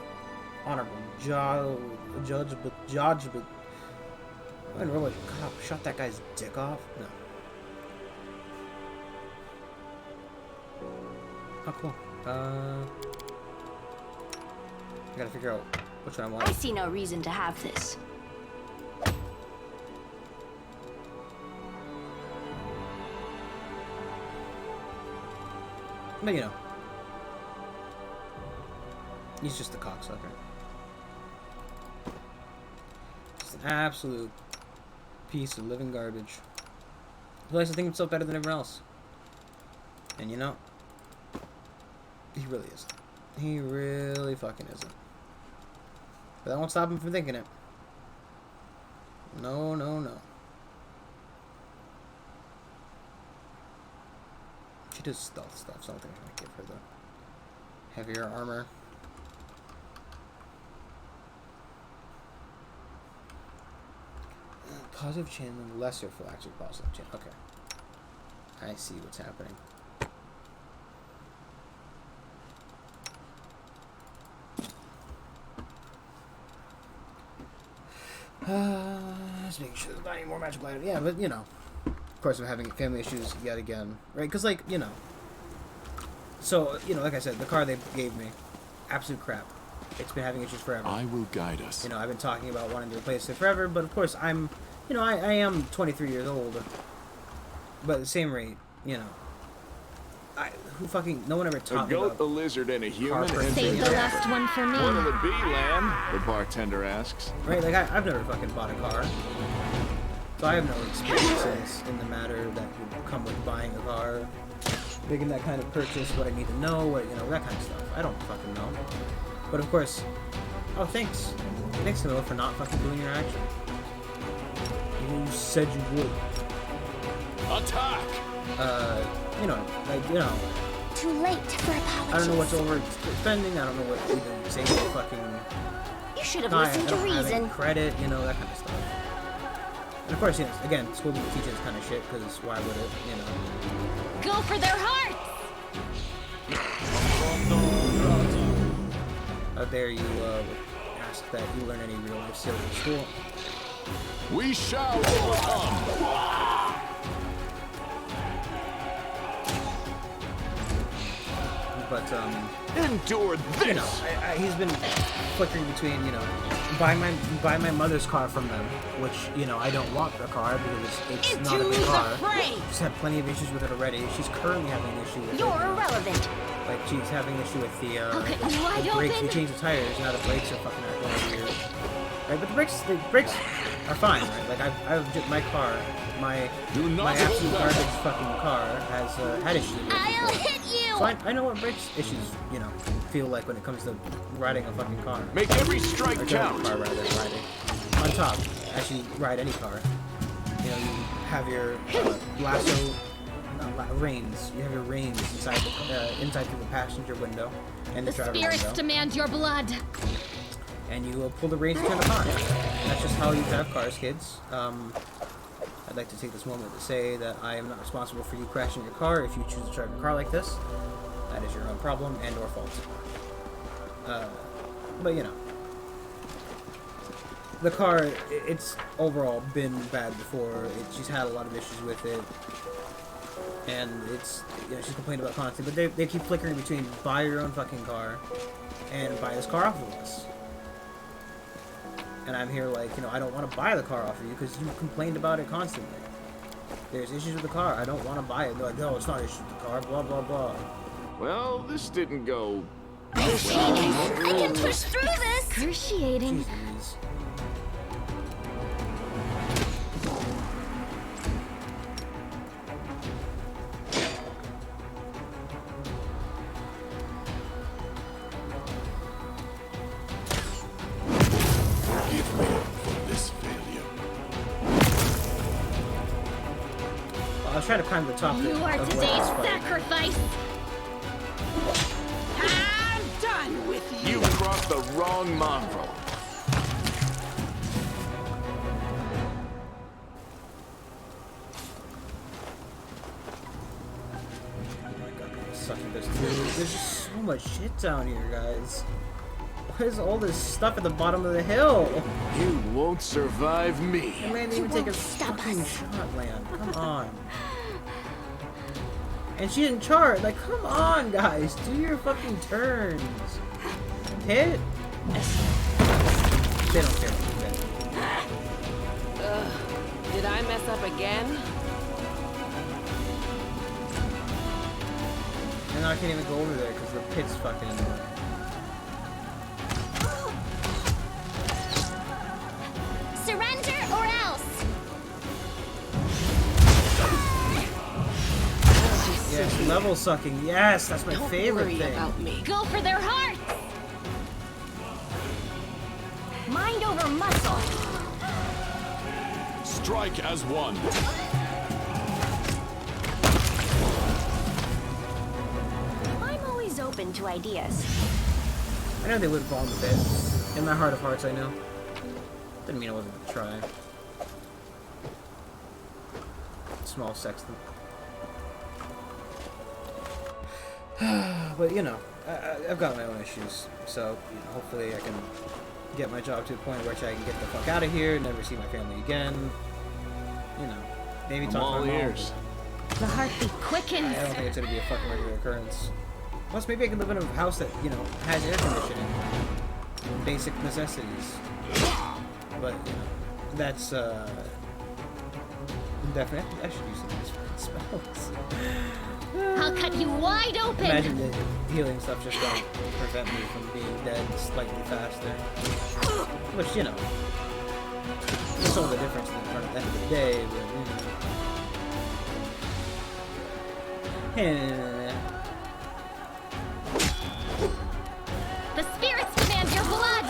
honorable judge, but I didn't realize a cop shot that guy's dick off. No. Oh, cool. I gotta figure out which one I want. I see no reason to have this. But you know, he's just a cocksucker. Just an absolute piece of living garbage. He likes to think himself better than everyone else. And you know, he really isn't. He really fucking isn't. But that won't stop him from thinking it. No, no, no. She does stealth stuff, so I don't think I'm gonna give her the heavier armor. Positive channeling, lesser phylactic, positive chain. Okay. I see what's happening. Just making sure there's not any more magical items. Yeah, but you know, of course, I'm having family issues yet again, right? Because, like, you know, so, you know, like I said, the car they gave me, absolute crap. It's been having issues forever. I will guide us. You know, I've been talking about wanting to replace it forever, but of course, I'm, you know, I am 23 years old. But at the same rate, you know, no one ever A taught me goat, about a lizard, and a human. car And Save the last one for me. what'll it be, lamb? The bartender asks. right? Like, I've never fucking bought a car. So I have no experiences in the matter that would come with buying a car, making that kind of purchase, what I need to know, what, you know, that kind of stuff. I don't fucking know. But of course, oh, thanks. Thanks, Camilla, for not fucking doing your action. You said you would. Attack! You know, like, you know, Too late for apologies. I don't know what's overspending, I don't know what even saying the fucking You should have I listened to don't have any reason. credit, you know, that kind of stuff. And of course, you know, again, school doesn't teach this kind of shit, because why would it, you know? Go for their hearts. How dare you ask that you learn any real life skills in school? We shall overcome! But, Endure this! you know, he's been flickering between, you know, buy my mother's car from them, which, you know, I don't want the car because it's not a big car. She's had plenty of issues with it already. She's currently having an issue with it. You're irrelevant. Like, she's having an issue with the wide brakes. We open. changed the tires, now the brakes are fucking acting like weird. Right, but the brakes are fine, right? Like, I've my car, my absolute garbage fucking car has had issues with it I'll before. hit you. So I know what brakes issues, you know, feel like when it comes to riding a fucking car. Make every strike Or driving count! a car, rather, riding. On top, actually ride any car. You know, you have your lasso, reins. You have your reins inside through the passenger window and the driver Spirits window. demand your blood. And you pull the reins to turn the car. That's just how you drive cars, kids. I'd like to take this moment to say that I am not responsible for you crashing your car if you choose to drive your car like this. That is your own problem and or fault. But you know, the car, it's overall been bad before. She's had a lot of issues with it, and it's, you know, she's complained about constantly. But they keep flickering between buy your own fucking car and buy this car off of us. And I'm here like, you know, I don't want to buy the car off of you because you complained about it constantly. There's issues with the car. I don't want to buy it. They're like, no, it's not issues with the car. Blah blah blah. Well, this didn't go... I can push through this. Excruciating. Jeez Louise. Forgive me for this failure. Well, I was trying to climb the top You are of today's Wes's fight. sacrifice. I'm done with you. You crossed the wrong mongrel. Oh my god, I'm sucking this through. There's just so much shit down here, guys. What is all this stuff at the bottom of the hill? You won't survive me. The man didn't even take a won't stop fucking us. shot, Land. Come on. And she didn't charge. Like, come on, guys. Do your fucking turns. Hit. They don't care. Did I mess up again? And now I can't even go over there because the pit's fucking in the way. Surrender or else. Yes, level sucking. Yes, that's my Don't favorite worry thing. about me. Go for their hearts. Mind over muscle. Strike as one. I'm always open to ideas. I know they would fall in the pit. In my heart of hearts, I know. Didn't mean I wasn't gonna try. Small sexton. But you know, I've got my own issues, so you know, hopefully I can get my job to a point where I can get the fuck out of here, never see my family again. You know, maybe talk all to my mom. ears. The heartbeat quickens. I don't think it's gonna be a fucking regular occurrence. Plus, maybe I can live in a house that, you know, has air conditioning. Basic necessities. But, you know, that's, definitely, I should use some of these fucking spells. I'll cut you wide open. Imagine the healing stuff just don't prevent me from being dead slightly faster. Which, you know, it's all the difference at the end of the day, but, you know. The spirits demand your blood.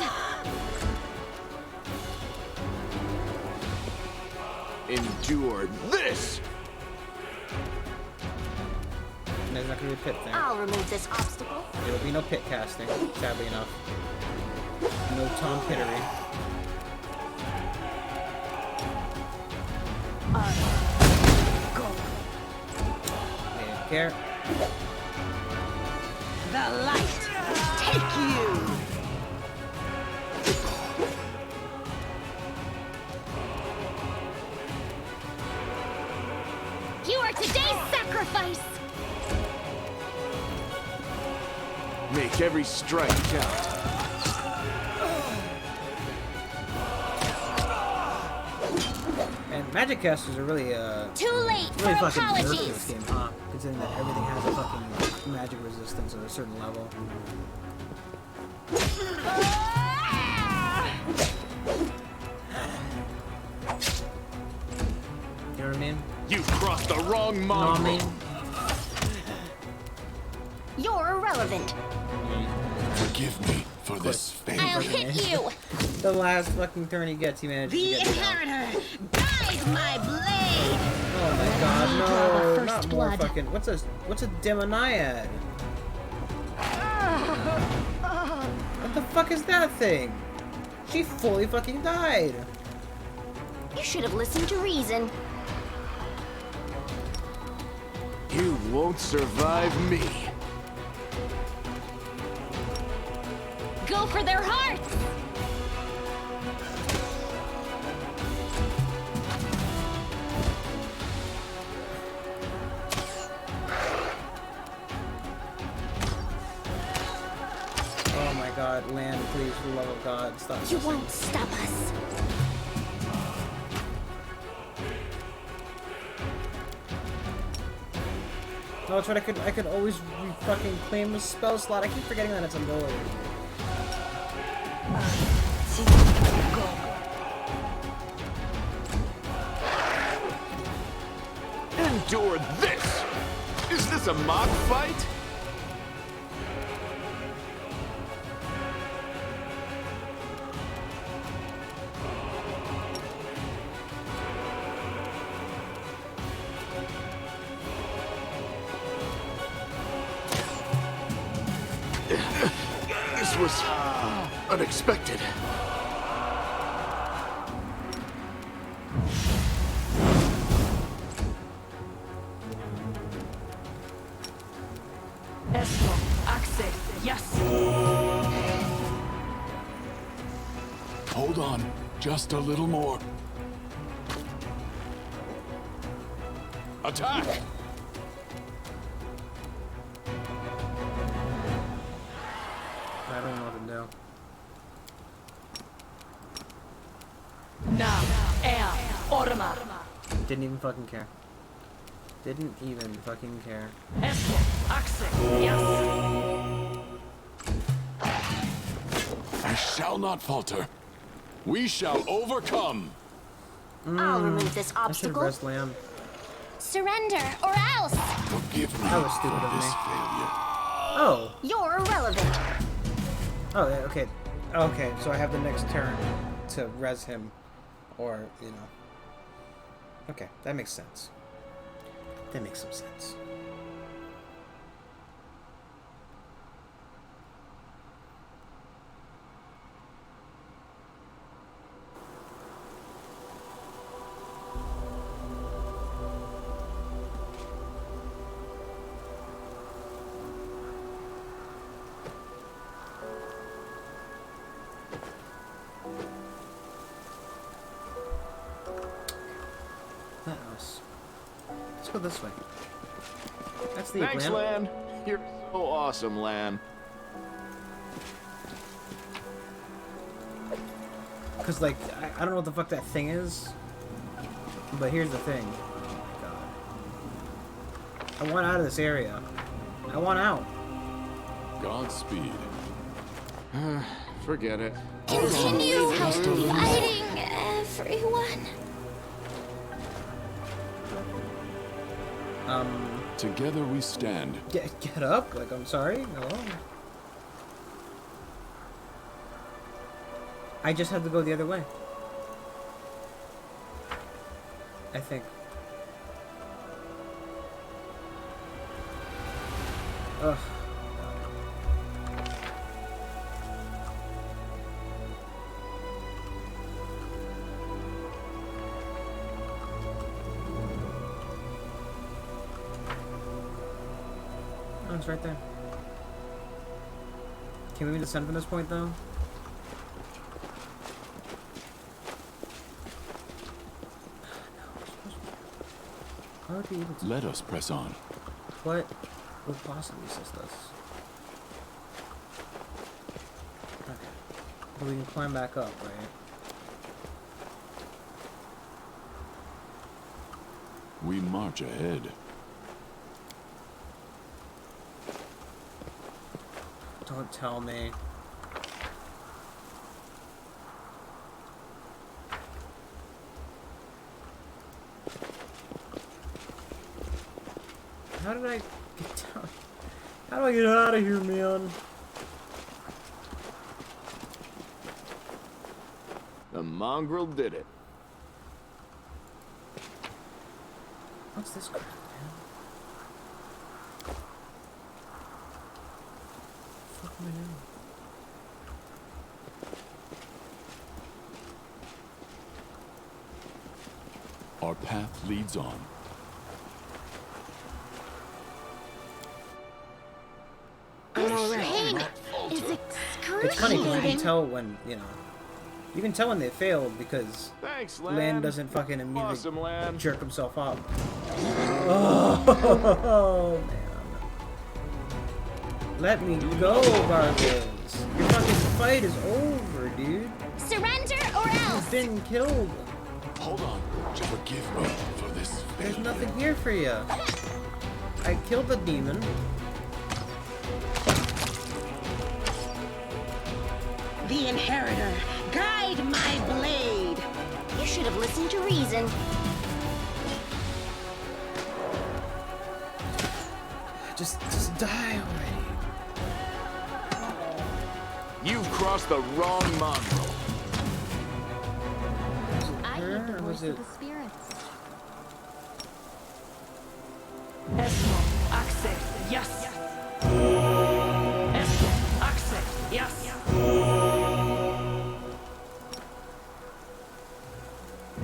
Endure this! There's not gonna be a pit there. I'll remove this obstacle. There will be no pit casting, sadly enough. No Tom Pittery. Go. They don't care. The light. Take you. today's sacrifice! Make every strike count. And magic casters are really Too late really for fucking nerfed in this apologies! game, huh? Considering that everything has a fucking magic resistance at a certain level. You know what I mean? You crossed the wrong You know what I mongrel. mean? You're irrelevant. Forgive me for this failure. I'll hit you! The last fucking turn he gets, he manages The to get it down. inheritor! Guide my blade! Oh my god, me draw the no! first Not more blood. fucking. What's a demoniad? What the fuck is that thing? She fully fucking died. You should have listened to reason. You won't survive me. Go for their hearts! Oh my god, land, please, for the love of God, stop. You missing. won't stop us. No, that's right. I could always fucking claim a spell slot. I keep forgetting that it's a ability. Endure this! Is this a mock fight? This was unexpected. Hold on, just a little more. Attack! I don't know what to do. Didn't even fucking care. Didn't even fucking care. I shall not falter. We shall overcome. I'll remove this I should have obstacle. rest lamb. Surrender, or else! Forgive me That was stupid for of this me. failure. Oh. You're irrelevant. Oh, yeah, okay. Okay, so I have the next turn to res him, or, you know. Okay, that makes sense. That makes some sense. That house. Let's go this way. That's the Thanks, Atlantic. Lan. You're so awesome, Lan. Because, like, I don't know what the fuck that thing is. But here's the thing. God. I want out of this area. I want out. Godspeed. Forget it. Continue fighting, everyone. Together we stand. Get up? Like, I'm sorry? Hello? I just had to go the other way. I think. Ugh. Oh, it's right there. Can we descend from this point, though? How would we able to? Let us press on. What would possibly assist us? Okay. But we can climb back up, right? We march ahead. Don't tell me. How did I get down? How do I get out of here, man? The mongrel did it. What's this crap, man? What am I doing? Our path leads on. This pain is excruciating. It's funny because you can tell when, you know, you can tell when they failed because Thanks, Lan doesn't fucking immediately Awesome, Lan. jerk himself up. Oh, man. Let me go, Barkers. Your fucking fight is over, dude. Surrender or else. You've been killed. Hold on. Just forgive me for this There's failure. nothing here for you. I killed the demon. The Inheritor, guide my blade. You should have listened to reason. Just die already. You've crossed the wrong mongrel. I Her, heed the or was voice it- of the spirits. Esmo, Axe, yes. Esmo, Axe, yes.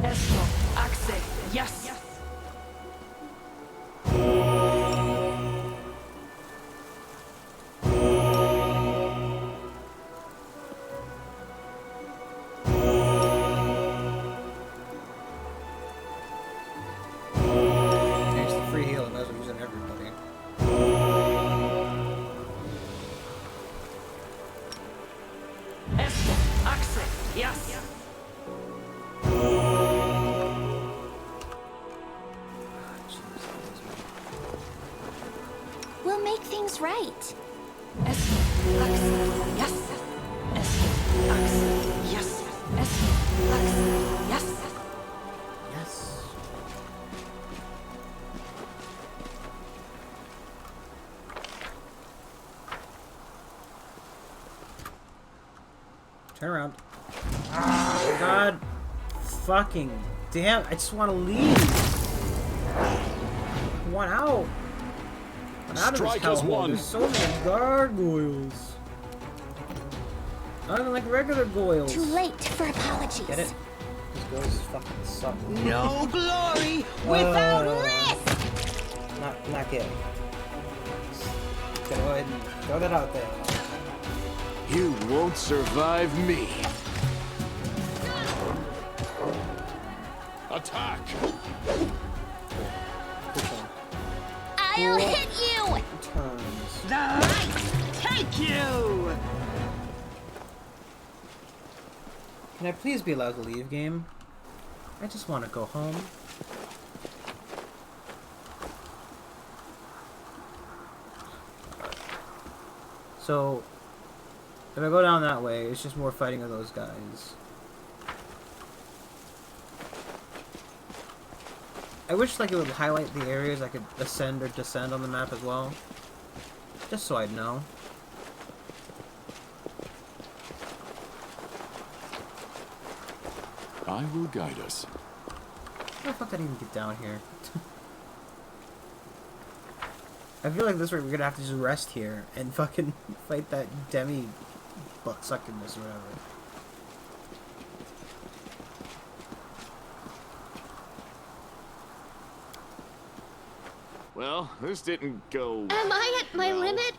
Esmo, Axe, yes. There's the free heal, and that's what I'm using everybody. Esmo, Axe, yes. We'll make things right. Esmo, Axe, yes. Esmo, Axe, yes. Esmo, Axe, yes. Yes. Turn around. God fucking damn, I just want to leave. I want out. I want out of this Strike as hellhole. one. There's so many gargoyles. Not even like regular goyles. Too late for apologies. Get it? These goyles fucking suck. No glory without risk. Not yet. Go ahead and throw that out there. You won't survive me. Attack! I'll hit you. Turns. The light take you. Can I please be allowed to leave, game? I just want to go home. So, if I go down that way, it's just more fighting of those guys. I wish like it would highlight the areas I could ascend or descend on the map as well. Just so I'd know. I will guide us. How the fuck did I even get down here? I feel like this way we're gonna have to just rest here and fucking fight that demi butt suckiness or whatever. Well, this didn't go. Am I at my well. limit?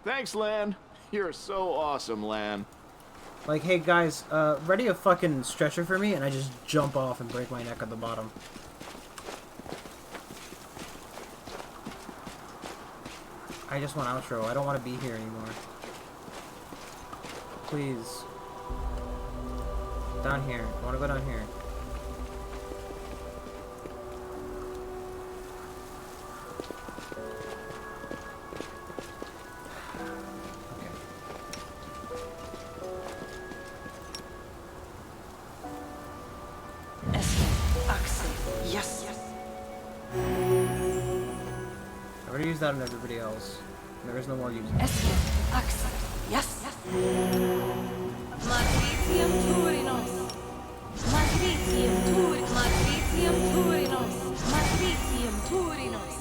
Thanks, Lan. You're so awesome, Lan. Like, hey guys, ready a fucking stretcher for me, and I just jump off and break my neck at the bottom. I just want outro. I don't want to be here anymore. Please. Down here. I want to go down here. Yes. I already used that on everybody else. There is no more using. Yes. Matricium Turinos. Matricium Turinos. Matricium Turinos. Matricium Turinos.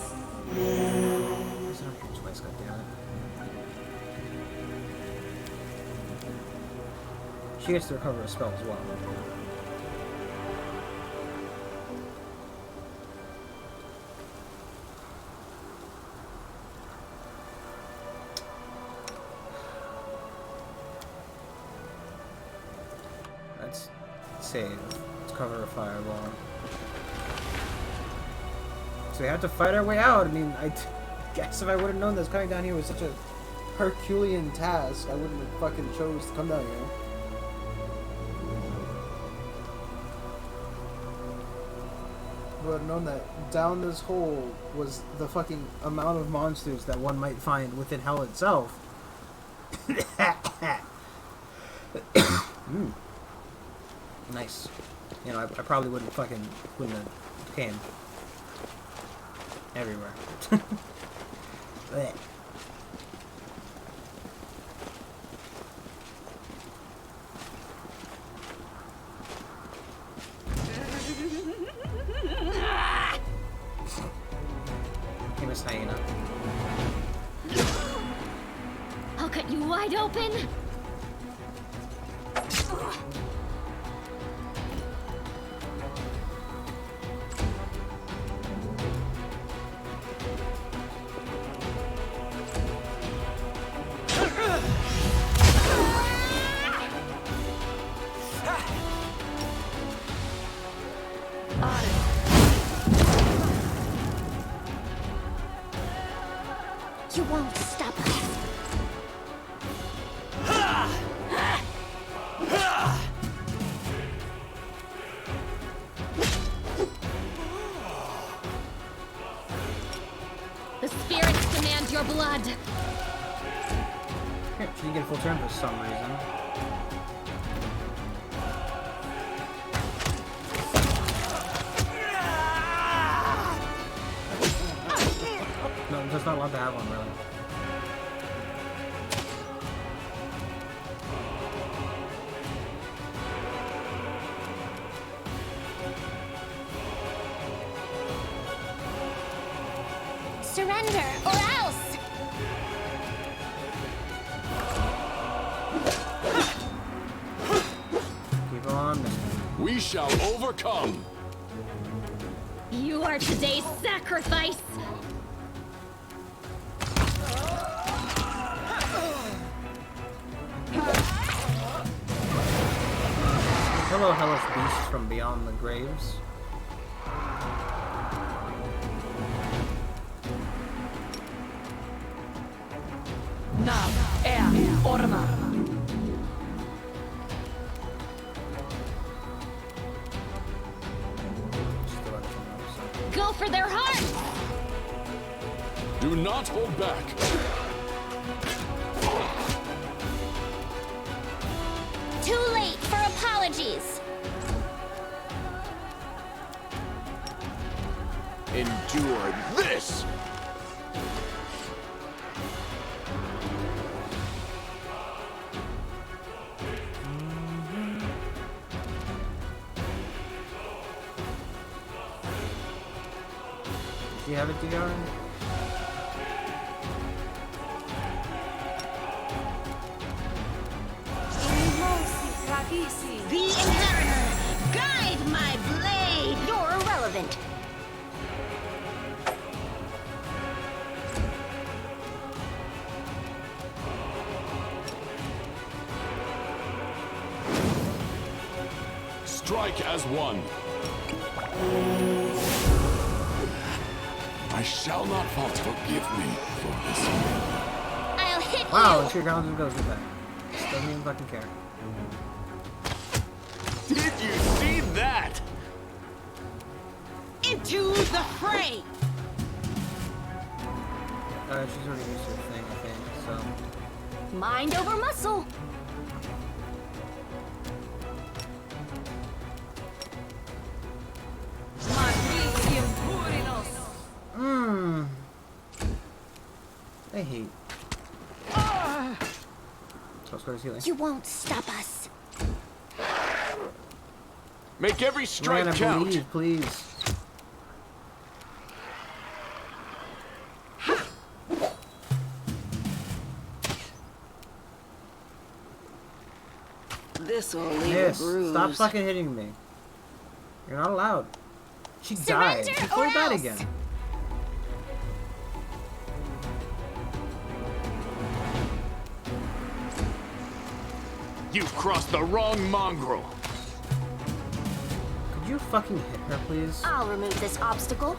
Where's it up here twice, goddammit? She gets to recover a spell as well. Let's save. Let's cover a fireball. So we have to fight our way out. I mean, I guess if I would have known that coming down here was such a Herculean task, I wouldn't have fucking chose to come down here. I would have known that down this hole was the fucking amount of monsters that one might find within hell itself. Nice. You know, I probably wouldn't have came everywhere. Blech. Famous hyena. I'll cut you wide open. You won't stop us. The spirits demand your blood. She didn't get a full turn for some reason. No, I'm just not allowed to have one, really. Surrender, or else! Keep on missing. We shall overcome. You are today's sacrifice! Hello, hellish beasts from beyond the graves. Go for their hearts! Do not hold back. Too late for apologies! Endure this! Do you have it, DR? The Inheritor! Guide my blade! You're irrelevant! strike as one. I shall not falter. Forgive me for this. I'll hit Wow, you! it's your grounds and goes with that. Doesn't even fucking care. Did you see that? Into the fray! She's already used her thing, I think, so... Mind over muscle! Mmm. I hate. So squares healing. You won't stop us. Make every strike Lana, count. believe, please. This will leave Miss, a bruise. stop fucking hitting me. You're not allowed. She died. Surrender She fully or died else. again. You've crossed the wrong mongrel. Could you fucking hit her, please? I'll remove this obstacle.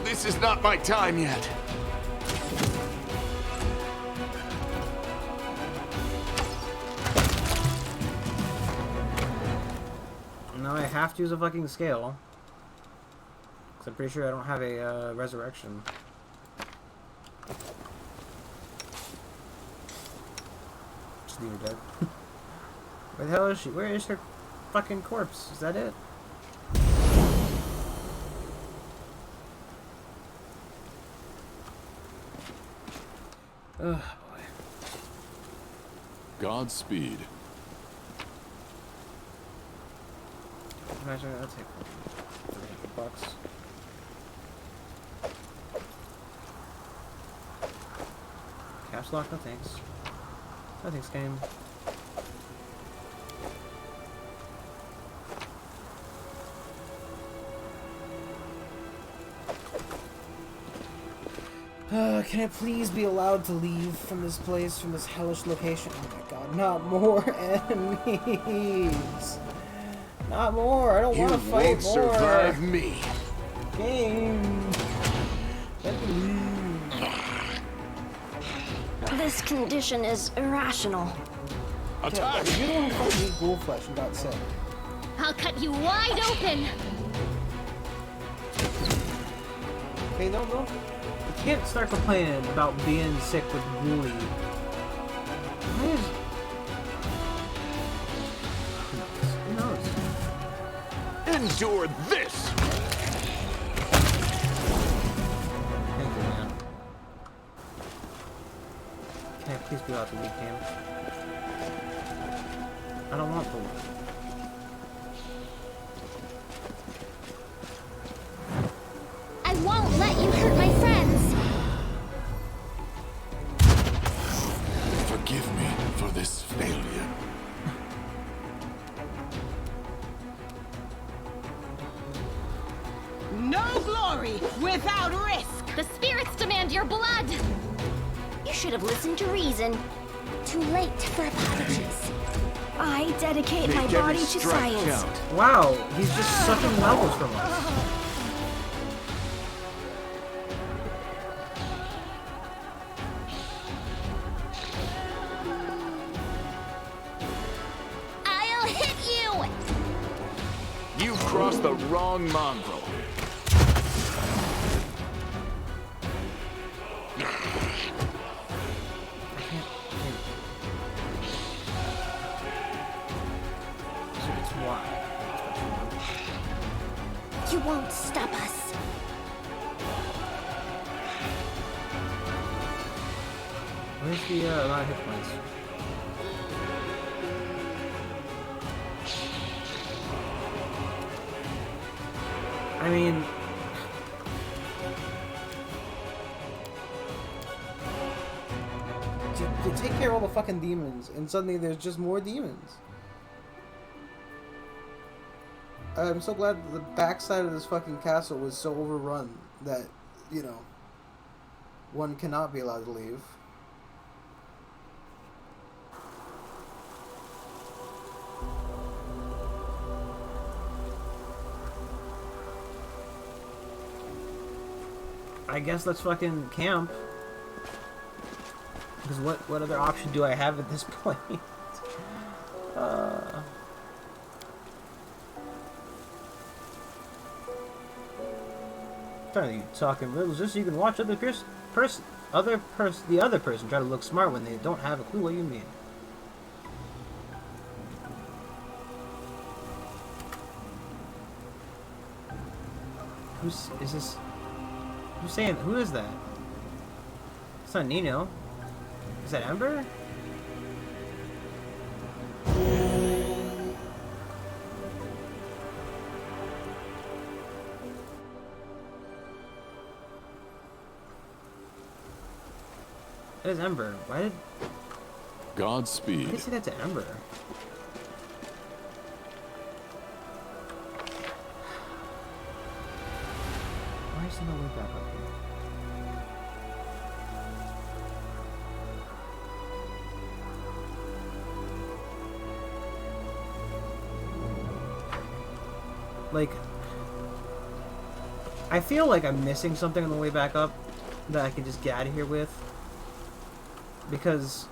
This is not my time yet. No, I have to use a fucking scale. Because I'm pretty sure I don't have a resurrection. Just leave her dead. Where the hell is she? Where is her fucking corpse? Is that it? Oh boy. Godspeed. Imagine I'll take $300. Caps lock, no thanks. No thanks, game. Can I please be allowed to leave from this place, from this hellish location? Oh my god, not more enemies! Not more! I don't want to fight won't more! survive me. Game! Let me leave. This condition is irrational. Attack! You're the one who fucking ate ghoul flesh and got sick. I'll cut you wide open! Okay, no. You can't start complaining about being sick with ghoulie. Why is... Who knows? Endure this! Thank you, man. Can I please be allowed to leave game? I don't want to leave. I won't let you hurt my friends! Forgive me for this failure. No glory without risk! The spirits demand your blood! You should have listened to reason. Too late for apologies. I dedicate my Make body every to strike science. count. Wow, he's just sucking levels from us. I'll hit you! You've crossed the wrong mongrel. It's why. You won't stop us. Where's the amount of hit points? I mean... to take care of all the fucking demons, and suddenly there's just more demons. I'm so glad the backside of this fucking castle was so overrun that, you know, one cannot be allowed to leave. I guess let's fucking camp. Because what other option do I have at this point? You talking riddles just so you can watch the other person try to look smart when they don't have a clue what you mean. Who's saying? Who is that? It's not Nino. Is that Ember? That is Ember. Why did Godspeed. I say that to Ember? Why is there no way back up here? Like, I feel like I'm missing something on the way back up that I can just get out of here with. Because...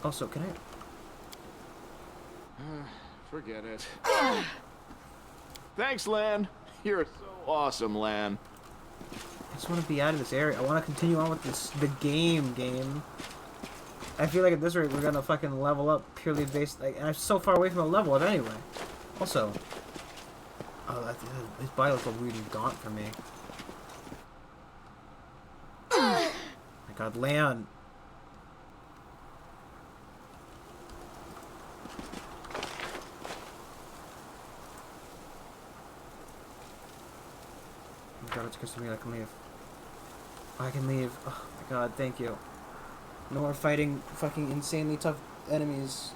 Also, can I... Forget it. Thanks, Lan. You're so awesome, Lan. I just want to be out of this area. I want to continue on with the game. I feel like at this rate we're gonna fucking level up purely based... Like, and I'm so far away from a level up anyway. Also... Oh, his body looks all weird and gaunt for me. My god, Lan. Oh my god, it's because of me. I can leave. I can leave. Oh my god, thank you. No more fighting fucking insanely tough enemies.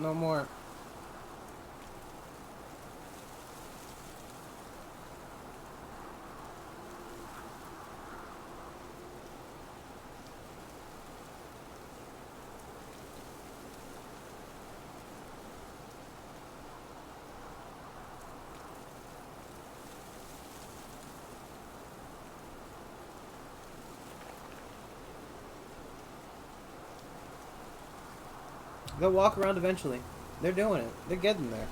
No more. They'll walk around eventually. They're doing it. They're getting there.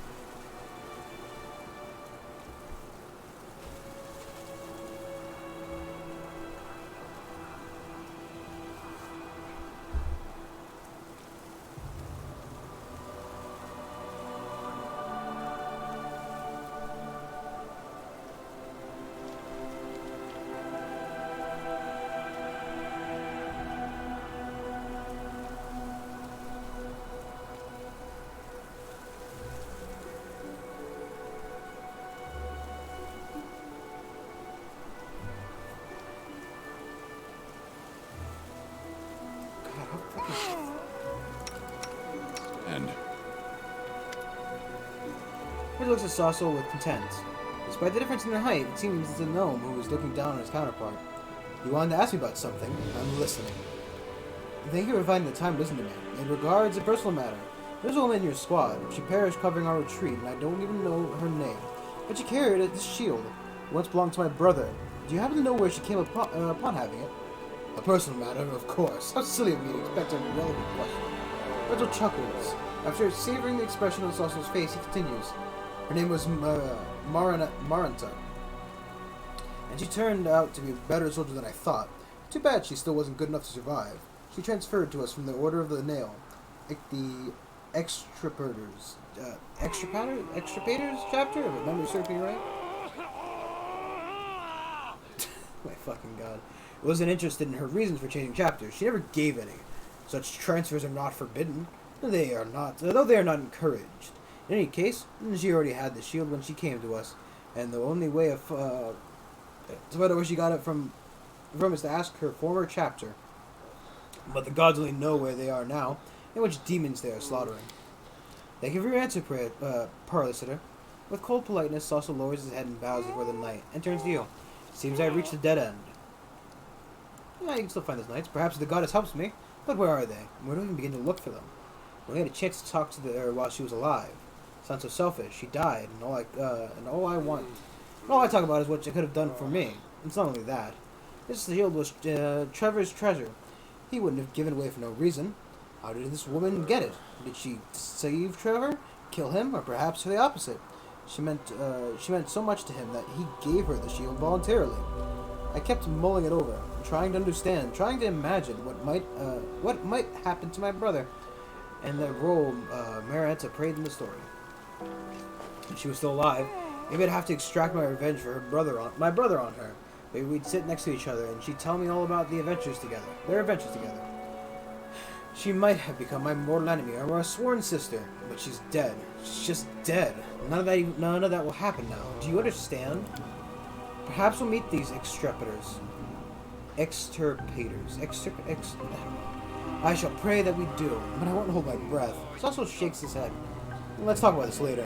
He looks at Sasso with content. Despite the difference in their height, it seems it's a gnome who was looking down on his counterpart. You wanted to ask me about something. I'm listening. Thank you for finding the time to listen to me. In regards a personal matter, there's a woman in your squad. She perished covering our retreat, and I don't even know her name. But she carried this shield. It once belonged to my brother. Do you happen to know where she came upon having it? A personal matter, of course. How silly of me to expect a relevant question. Virgil chuckles. After savoring the expression on Sasso's face, he continues. Her name was Maranta, and she turned out to be a better soldier than I thought. Too bad she still wasn't good enough to survive. She transferred to us from the Order of the Nail, the Extirpators chapter, if memory serves me right. My fucking god. I wasn't interested in her reasons for changing chapters. She never gave any. Such transfers are not forbidden, though they are not encouraged. In any case, she already had the shield when she came to us, and the only way to find out where she got it from is to ask her former chapter. But the gods only know where they are now, and which demons they are slaughtering. Thank you for your answer, Parlicitor. With cold politeness, Sasso lowers his head and bows before the knight, and turns to you. Seems I have reached a dead end. Yeah, you can still find those knights. Perhaps the goddess helps me, but where are they? Where do we even begin to look for them? We had a chance to talk to her while she was alive. Sounds so selfish. She died, and all I talk about is what she could have done for me. It's not only that. This shield was Trevor's treasure. He wouldn't have given away for no reason. How did this woman get it? Did she save Trevor, kill him, or perhaps the opposite? She meant so much to him that he gave her the shield voluntarily. I kept mulling it over, trying to understand, trying to imagine what might happen to my brother, and the role Marietta played in the story. If she was still alive, maybe I'd have to extract my revenge for my brother on her. Maybe we'd sit next to each other, and she'd tell me all about their adventures together. She might have become my mortal enemy or a sworn sister, but she's dead. She's just dead. None of that will happen now. Do you understand? Perhaps we'll meet these extirpators. I shall pray that we do, but I won't hold my breath. He also shakes his head. Let's talk about this later.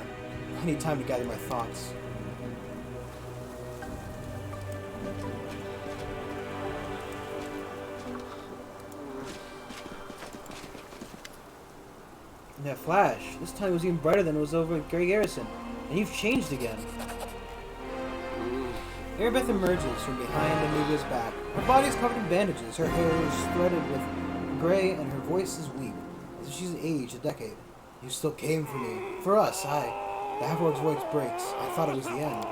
I need time to gather my thoughts. In that flash, this time it was even brighter than it was over at Grey Garrison. And you've changed again. Erebeth emerges from behind Amiga's back. Her body is covered in bandages, her hair is threaded with gray, and her voice is weak, as if she's aged a decade. You still came for me. For us, The half-orc's voice breaks. I thought it was the end.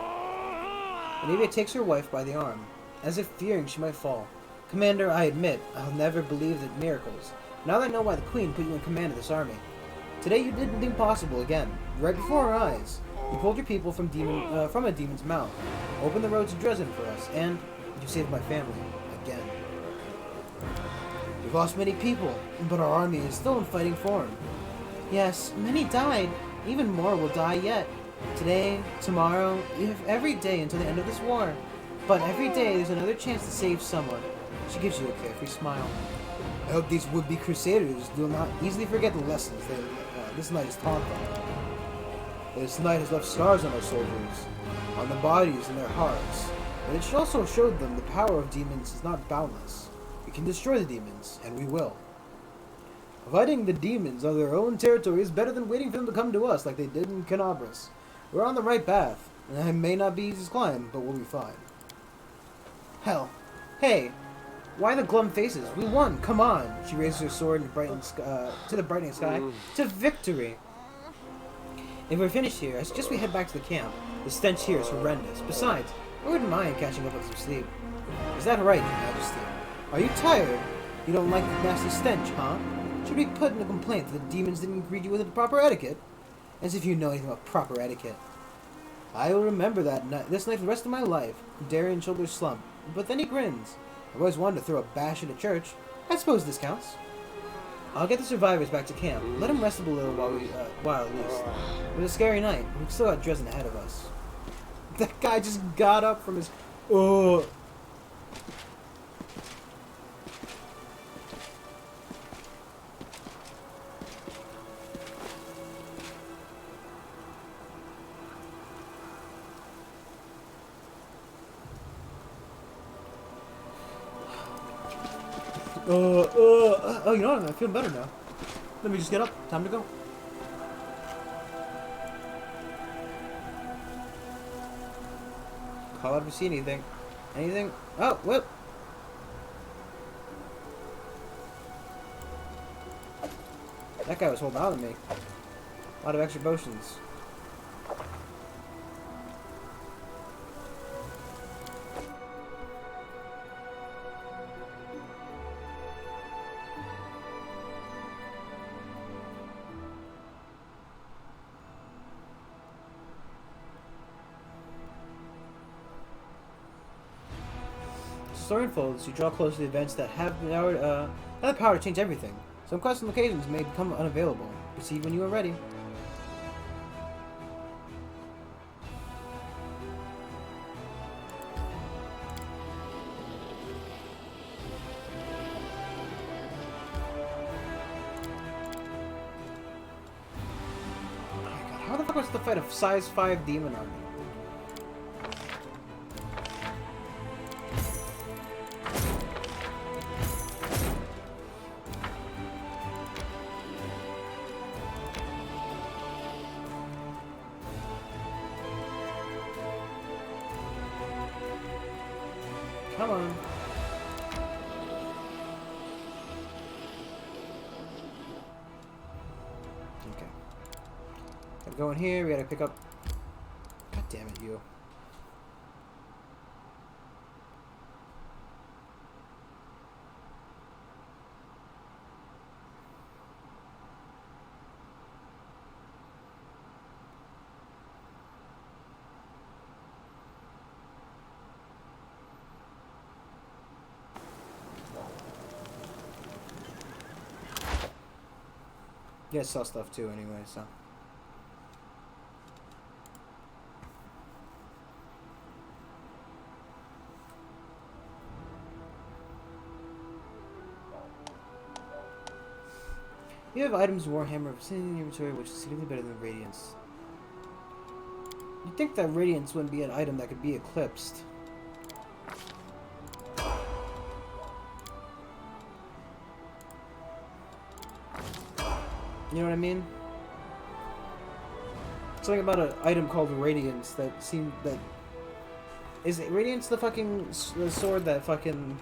Anivia takes her wife by the arm, as if fearing she might fall. Commander, I admit, I'll never believe in miracles. Now that I know why the Queen put you in command of this army. Today you did the impossible again, right before our eyes. You pulled your people from a demon's mouth, opened the road to Dresden for us, and you saved my family, again. We've lost many people, but our army is still in fighting form. Yes, many died. Even more will die yet. Today, tomorrow, every day until the end of this war. But every day there's another chance to save someone. She gives you a carefree smile. I hope these would-be crusaders will not easily forget the lessons this night has taught them. This night has left scars on our soldiers, on their bodies and their hearts, but it also showed them the power of demons is not boundless. We can destroy the demons, and we will. Fighting the demons on their own territory is better than waiting for them to come to us like they did in Canabras. We're on the right path, and it may not be easy to climb, but we'll be fine. Hell. Hey! Why the glum faces? We won! Come on! She raises her sword and to the brightening sky. To victory! If we're finished here, I suggest we head back to the camp. The stench here is horrendous. Besides, I wouldn't mind catching up with some sleep. Is that right, Your Majesty? Are you tired? You don't like the nasty stench, huh? Should we put in a complaint that the demons didn't greet you with the proper etiquette? As if you know anything about proper etiquette. I will remember this night for the rest of my life. Darian's shoulders slump, but then he grins. I've always wanted to throw a bash at a church. I suppose this counts. I'll get the survivors back to camp. Let them rest up a little while at least. It was a scary night. We've still got Dresden ahead of us. That guy just got up from his... Oh. Oh, you know what? I'm feeling better now. Let me just get up. Time to go. Call out if you see anything. Anything? Oh, whoop. That guy was holding out on me. A lot of extra potions. Story unfolds, you draw close to the events that have the power to change everything. Some quests and locations may become unavailable. Proceed when you are ready. Oh my god, how the fuck was the fight a size 5 demon army? Come on. Okay. Gotta go in here. We gotta pick up. God damn it, you. You guys sell stuff too, anyway, so. You have items Warhammer sitting in your inventory, which is significantly better than Radiance. You'd think that Radiance wouldn't be an item that could be eclipsed. You know what I mean? Something about an item called Radiance that seemed that... Is it Radiance the fucking... the sword that fucking...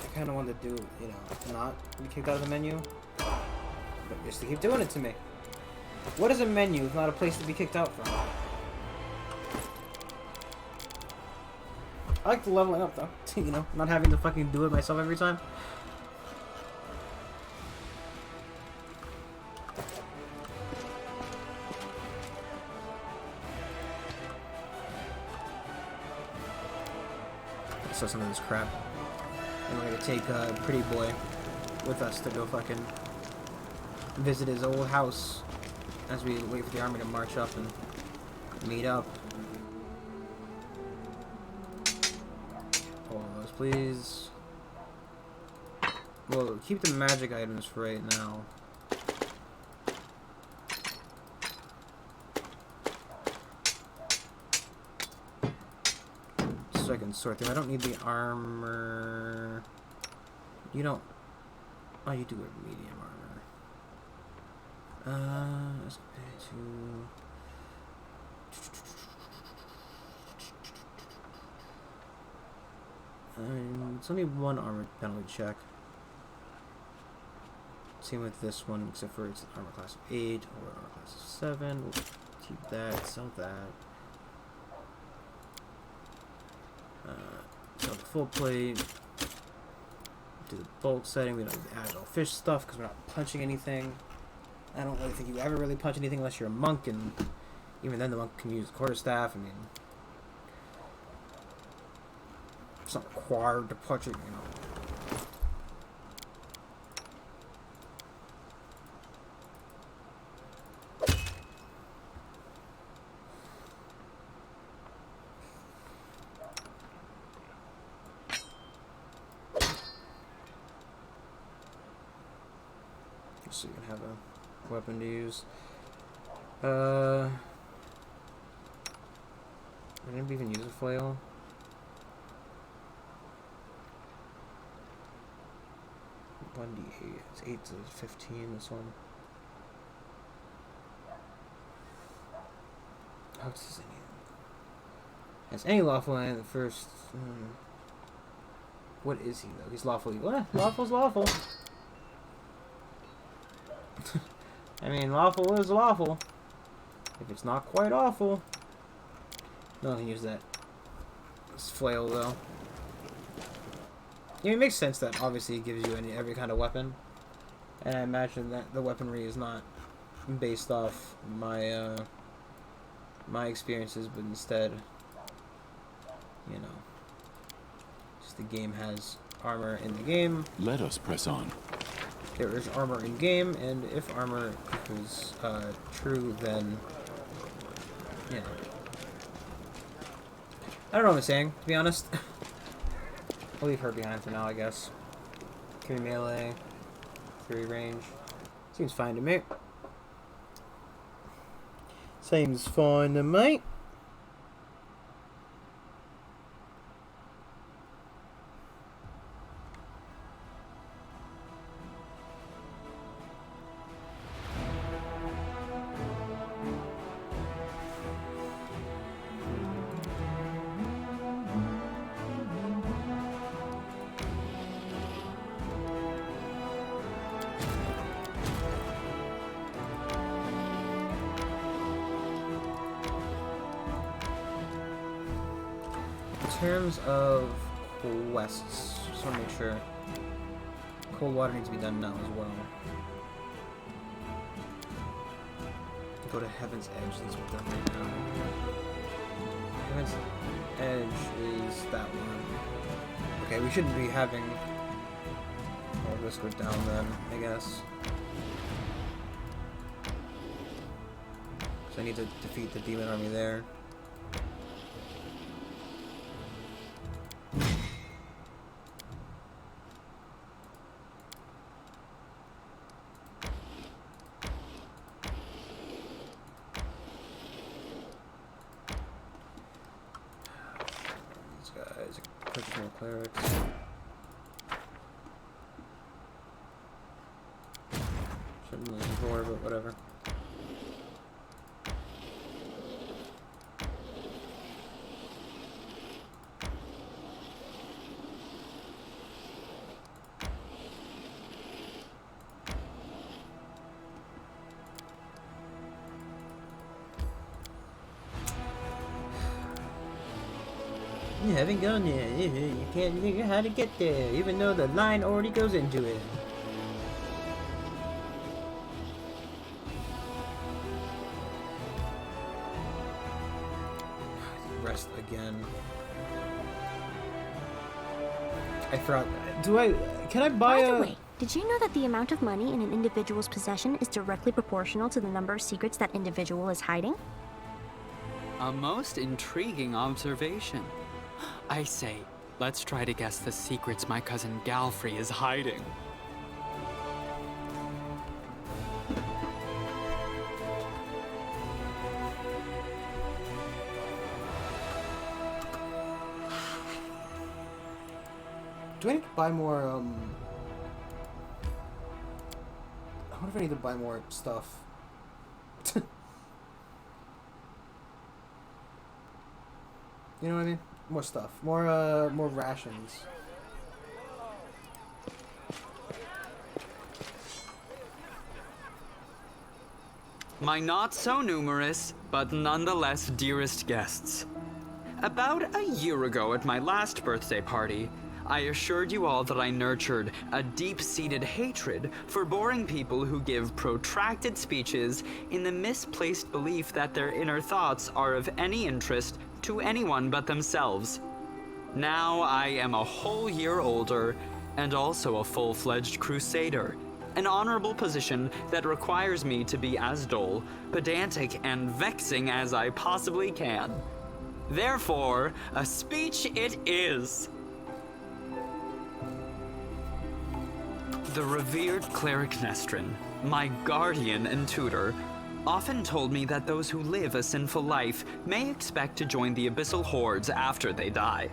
I kind of wanted to do, you know, not be kicked out of the menu, but just to keep doing it to me. What is a menu if not a place to be kicked out from? I like the leveling up though, you know, not having to fucking do it myself every time. So some of this crap. And we're gonna take Pretty Boy with us to go fucking visit his old house as we wait for the army to march up and meet up. All of those, please. Well, keep the magic items for right now. So I can sort them. I don't need the armor. You don't. Oh, you do wear medium armor. Let's go to. It's only one armor penalty check. Same with this one, except for it's armor class of 8 or armor class of 7. We'll keep that, sell that. Sell the full plate. Do the bulk setting. We don't add no fish stuff because we're not punching anything. I don't really think you ever really punch anything unless you're a monk, and even then the monk can use quarterstaff. I mean, it's not required to punch it, you know. So you can have a weapon to use. I didn't even use a flail. $1d8. It's 8 to 15. This one. How does any? As any lawful land, the first. What is he though? He's lawful evil. Lawful's lawful. I mean, lawful is lawful. If it's not quite awful. No one can use that. This flail, though. Yeah, it makes sense that obviously it gives you every kind of weapon. And I imagine that the weaponry is not based off my, my experiences, but instead, you know, just the game has armor in the game. Let us press on. There is armor in game, and if armor is true, then you know I don't know what I'm saying, to be honest. I'll leave her behind for now, I guess. 3 melee, 3 range. Seems fine to me. Seems fine to me. In terms of quests, just want to make sure. Cold water needs to be done now as well. Go to Heaven's Edge, that's what we're done right now. Heaven's Edge is that one. Okay, we shouldn't be having all this go down then, I guess. So I need to defeat the demon army there. Purchase more clerics. Shouldn't really before, but whatever. You haven't gone yet. You can't figure how to get there, even though the line already goes into it. Rest again. I forgot. Can I buy By the way, did you know that the amount of money in an individual's possession is directly proportional to the number of secrets that individual is hiding? A most intriguing observation. I say, let's try to guess the secrets my cousin Galfrey is hiding. Do I need to buy more, I wonder if I need to buy more stuff. You know what I mean? More stuff. More rations. My not so numerous, but nonetheless dearest guests. About a year ago at my last birthday party, I assured you all that I nurtured a deep-seated hatred for boring people who give protracted speeches in the misplaced belief that their inner thoughts are of any interest to anyone but themselves. Now I am a whole year older and also a full-fledged crusader, an honorable position that requires me to be as dull, pedantic, and vexing as I possibly can. Therefore, a speech it is. The revered cleric Nestrin, my guardian and tutor, often told me that those who live a sinful life may expect to join the abyssal hordes after they die.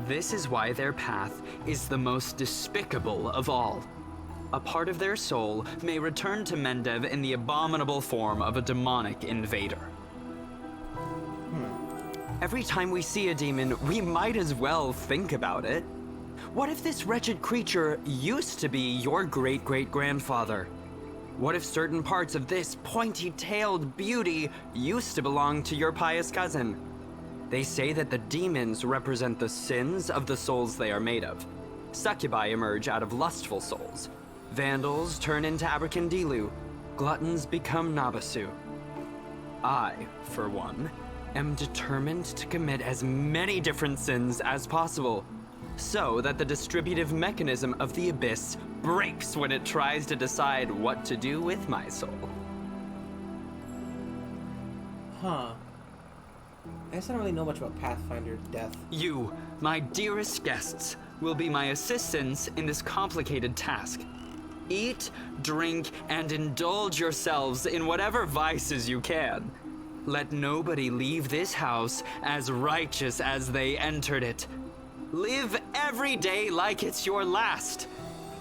This is why their path is the most despicable of all. A part of their soul may return to Mendev in the abominable form of a demonic invader. Every time we see a demon, we might as well think about it. What if this wretched creature used to be your great-great-grandfather? What if certain parts of this pointy-tailed beauty used to belong to your pious cousin? They say that the demons represent the sins of the souls they are made of. Succubi emerge out of lustful souls. Vandals turn into Abracandilu. Gluttons become Nabasu. I, for one, am determined to commit as many different sins as possible, so that the distributive mechanism of the abyss breaks when it tries to decide what to do with my soul. Huh. I guess I don't really know much about Pathfinder death. You, my dearest guests, will be my assistants in this complicated task. Eat, drink, and indulge yourselves in whatever vices you can. Let nobody leave this house as righteous as they entered it. Live every day like it's your last.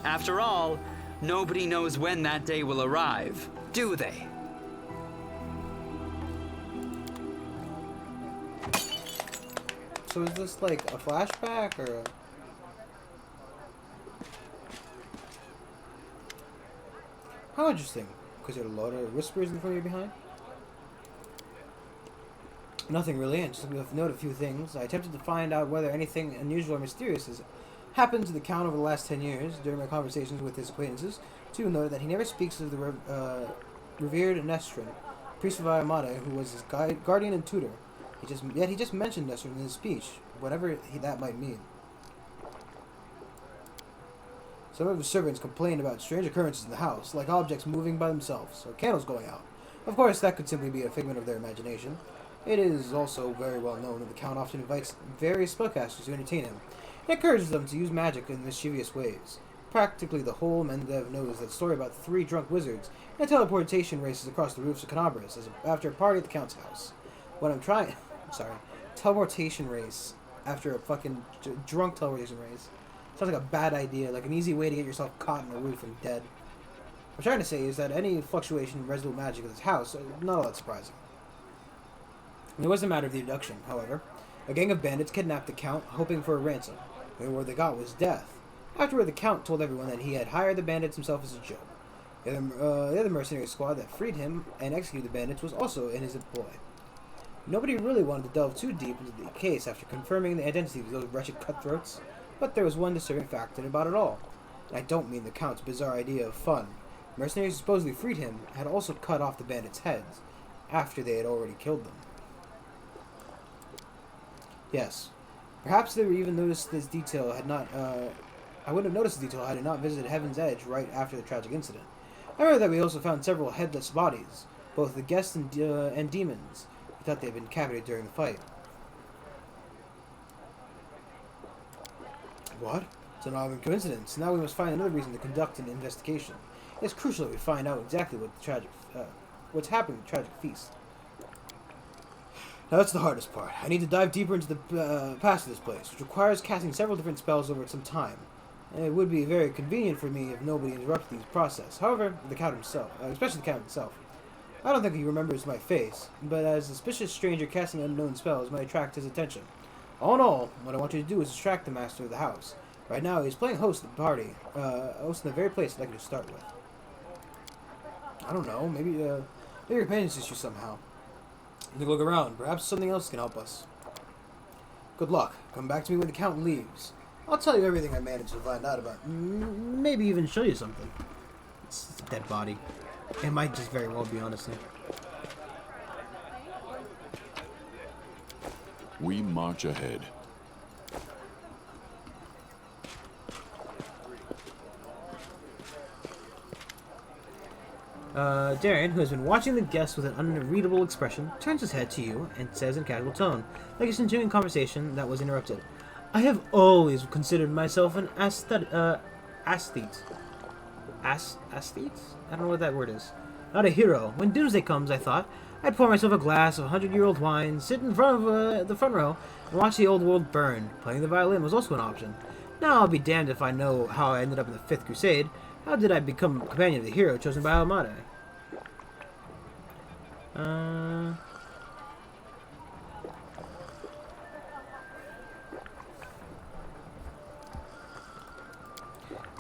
After all, nobody knows when that day will arrive, do they? So is this like a flashback or a... How interesting. Because there are a lot of whispers in front of you behind? Nothing really, and just to note a few things. I attempted to find out whether anything unusual or mysterious has happened to the Count over the last 10 years. During my conversations with his acquaintances, too noted that he never speaks of the revered Nestrin, priest of Ayamada, who was his guardian and tutor. Yet he just mentioned Nestrin in his speech, whatever that might mean. Some of his servants complained about strange occurrences in the house, like objects moving by themselves, or candles going out. Of course, that could simply be a figment of their imagination. It is also very well known that the Count often invites various spellcasters to entertain him, and encourages them to use magic in mischievous ways. Practically the whole Mendev knows that story about 3 drunk wizards and teleportation races across the roofs of Canabris after a party at the Count's house. What I'm trying... sorry. Teleportation race after a fucking drunk teleportation race. Sounds like a bad idea, like an easy way to get yourself caught in a roof and dead. What I'm trying to say is that any fluctuation in residual magic in this house is not all that surprising. It was a matter of the abduction, however. A gang of bandits kidnapped the Count, hoping for a ransom. And what they got was death. Afterward, the Count told everyone that he had hired the bandits himself as a joke. The other mercenary squad that freed him and executed the bandits was also in his employ. Nobody really wanted to delve too deep into the case after confirming the identity of those wretched cutthroats, but there was one disturbing factor about it all. And I don't mean the Count's bizarre idea of fun. Mercenaries who supposedly freed him had also cut off the bandits' heads, after they had already killed them. Yes. Perhaps they would even noticed this detail had not, I wouldn't have noticed this detail had I not visited Heaven's Edge right after the tragic incident. I remember that we also found several headless bodies, both the guests and demons. We thought they had been decapitated during the fight. What? It's an odd coincidence. Now we must find another reason to conduct an investigation. It's crucial that we find out exactly what the what's happening at the tragic feast. Now that's the hardest part. I need to dive deeper into the past of this place, which requires casting several different spells over some time. And it would be very convenient for me if nobody interrupted the process. However, the Count himself, especially the Count himself, I don't think he remembers my face, but as a suspicious stranger casting unknown spells might attract his attention. All in all, what I want you to do is distract the master of the house. Right now, he's playing host at the party, host in the very place I'd like you to start with. I don't know, maybe your companions assist you somehow. Take a look around, perhaps something else can help us. Good luck. Come back to me when the Count leaves. I'll tell you everything I managed to find out about. Maybe even show you something. It's a dead body. It might just very well be, honestly. We march ahead. Darren, who has been watching the guests with an unreadable expression, turns his head to you and says in casual tone, like he's continuing conversation that was interrupted. I have always considered myself an aesthete. Aesthete? I don't know what that word is. Not a hero. When doomsday comes, I thought, I'd pour myself a glass of 100-year-old wine, sit in front of the front row, and watch the old world burn. Playing the violin was also an option. Now I'll be damned if I know how I ended up in the Fifth Crusade. How did I become companion of the hero chosen by Almada?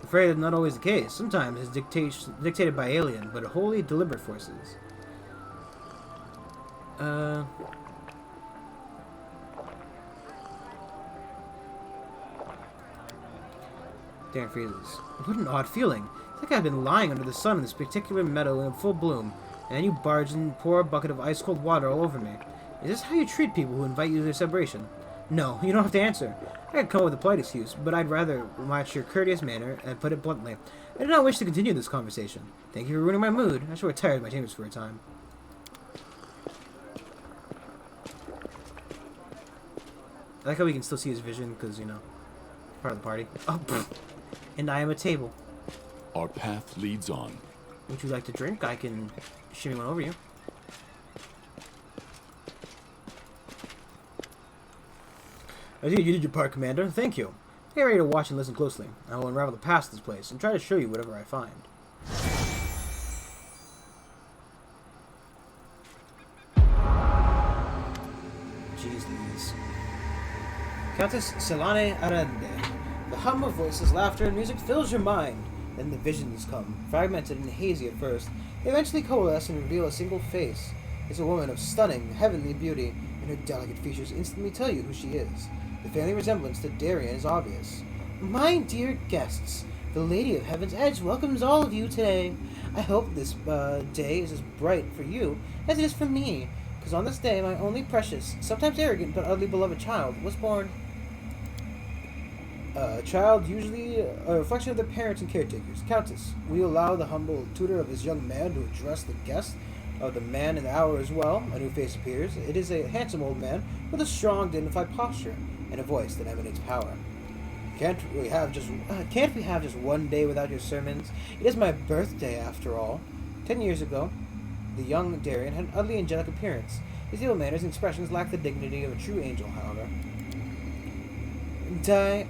Afraid that's not always the case. Sometimes it's dictated by alien, but wholly deliberate forces. Darren freezes. What an odd feeling. It's like I've been lying under the sun in this particular meadow in full bloom, and then you barge in and pour a bucket of ice-cold water all over me. Is this how you treat people who invite you to their celebration? No, you don't have to answer. I could come up with a polite excuse, but I'd rather match your courteous manner and put it bluntly. I do not wish to continue this conversation. Thank you for ruining my mood. I shall retire to my chambers for a time. I like how we can still see his vision because, you know, part of the party. Oh, pfft. And I am a table. Our path leads on. Would you like to drink? I can shimmy one over you. I see you did your part, Commander. Thank you. Get ready to watch and listen closely. I will unravel the past of this place and try to show you whatever I find. Jeez Louise. Countess Selane Arende. The hum of voices, laughter, and music fills your mind. Then the visions come, fragmented and hazy at first. They eventually coalesce and reveal a single face. It's a woman of stunning, heavenly beauty, and her delicate features instantly tell you who she is. The family resemblance to Darien is obvious. My dear guests, the Lady of Heaven's Edge welcomes all of you today. I hope this day is as bright for you as it is for me, because on this day my only precious, sometimes arrogant but utterly beloved child was born. A child usually a reflection of their parents and caretakers. Countess, will you allow the humble tutor of this young man to address the guest of the man in the hour as well? A new face appears. It is a handsome old man with a strong, dignified posture and a voice that emanates power. Can't we have just one day without your sermons? It is my birthday, after all. 10 years ago, the young Darien had an utterly angelic appearance. His ill manners and expressions lacked the dignity of a true angel, however.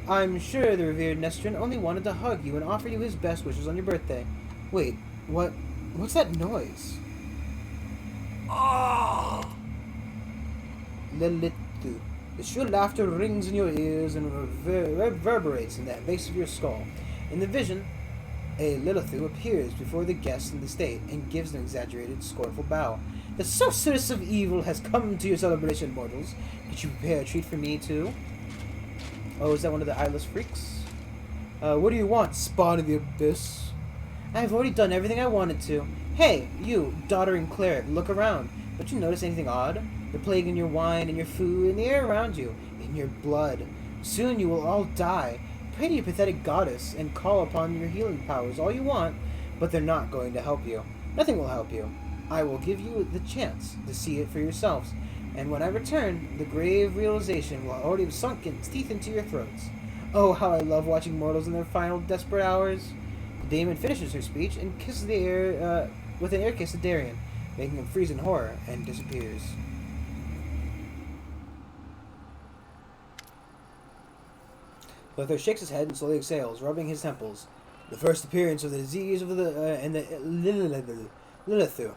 I'm sure the revered Nestrin only wanted to hug you and offer you his best wishes on your birthday. Wait, what's that noise? Oh! Lilithu. The shrill laughter rings in your ears and reverberates in the base of your skull. In the vision, a Lilithu appears before the guests in the state and gives an exaggerated, scornful bow. The sorceress of evil has come to your celebration, mortals. Could you prepare a treat for me, too? Oh, is that one of the eyeless freaks? What do you want, spawn of the abyss? I've already done everything I wanted to. Hey, you, doddering cleric, look around. Don't you notice anything odd? The plague in your wine, in your food, in the air around you, in your blood. Soon you will all die. Pray to your pathetic goddess and call upon your healing powers all you want, but they're not going to help you. Nothing will help you. I will give you the chance to see it for yourselves, and when I return, the grave realization will already have sunk its teeth into your throats. Oh, how I love watching mortals in their final desperate hours. The Daemon finishes her speech and kisses the air with an air kiss to Darien, making him freeze in horror, and disappears. Lothar shakes his head and slowly exhales, rubbing his temples. The first appearance of the disease of the Lilithu,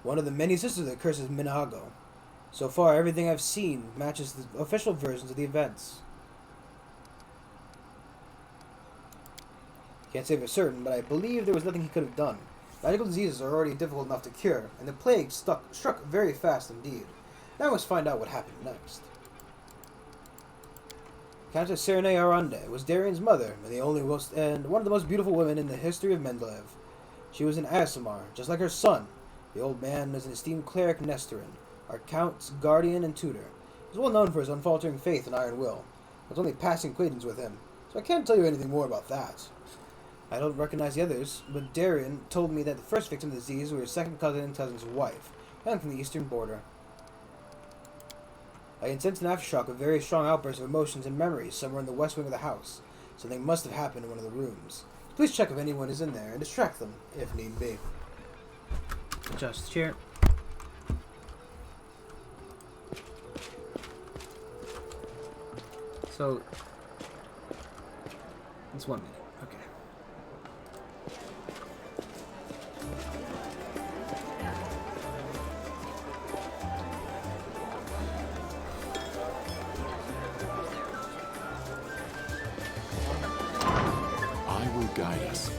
one of the many sisters that curses Minago. So far, everything I've seen matches the official versions of the events. Can't say for certain, but I believe there was nothing he could have done. Magical diseases are already difficult enough to cure, and the plague struck very fast indeed. Now I must find out what happened next. Countess Serene Arande was Darien's mother, and one of the most beautiful women in the history of Mendeleev. She was an Aasimar, just like her son. The old man was an esteemed cleric Nestorin, our count's guardian and tutor. He was well known for his unfaltering faith and iron will. I was only passing acquaintance with him, so I can't tell you anything more about that. I don't recognize the others, but Darien told me that the first victim of the disease was his second cousin's wife, found from the eastern border. I can sense an aftershock of very strong outbursts of emotions and memories somewhere in the west wing of the house. Something must have happened in one of the rooms. Please check if anyone is in there and distract them, if need be. Just here. So, it's 1 minute. Okay. I will guide us.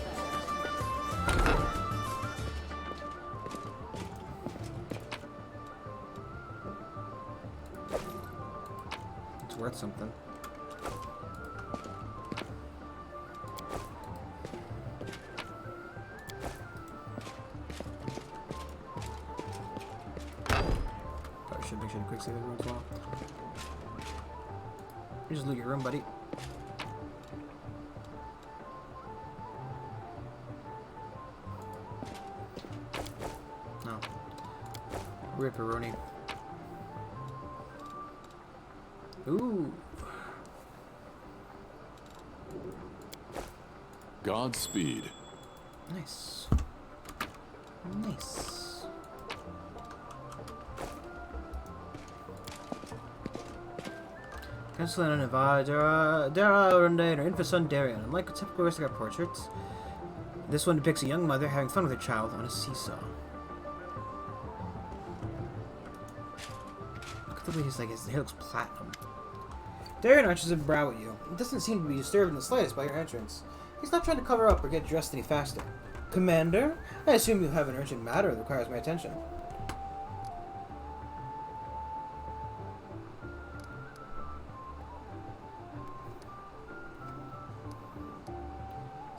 It's worth something. Probably should make sure to quick save every once in a while. You just loot your room, buddy. No. Ripperoni. Ooh. Godspeed. Nice. Nice. Canceling Nevada, Dara Orunde, and her infant son Darian. Unlike typical aristocrat portraits, this one depicts a young mother having fun with her child on a seesaw. Look at the way his hair looks platinum. Darian arches a brow at you. It doesn't seem to be disturbed in the slightest by your entrance. He's not trying to cover up or get dressed any faster. Commander, I assume you have an urgent matter that requires my attention.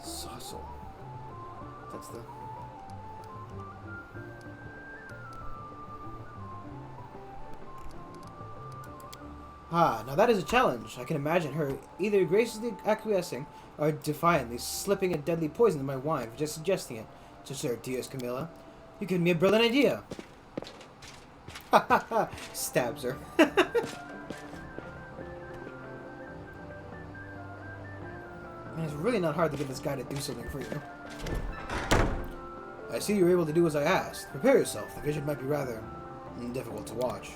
Saucel. That's the... Ah, now that is a challenge. I can imagine her either graciously acquiescing or defiantly slipping a deadly poison in my wine for just suggesting it. So, sir, dearest Camilla, you give me a brilliant idea. Ha ha ha! Stabs her. Man, it's really not hard to get this guy to do something for you. I see you were able to do as I asked. Prepare yourself. The vision might be rather difficult to watch.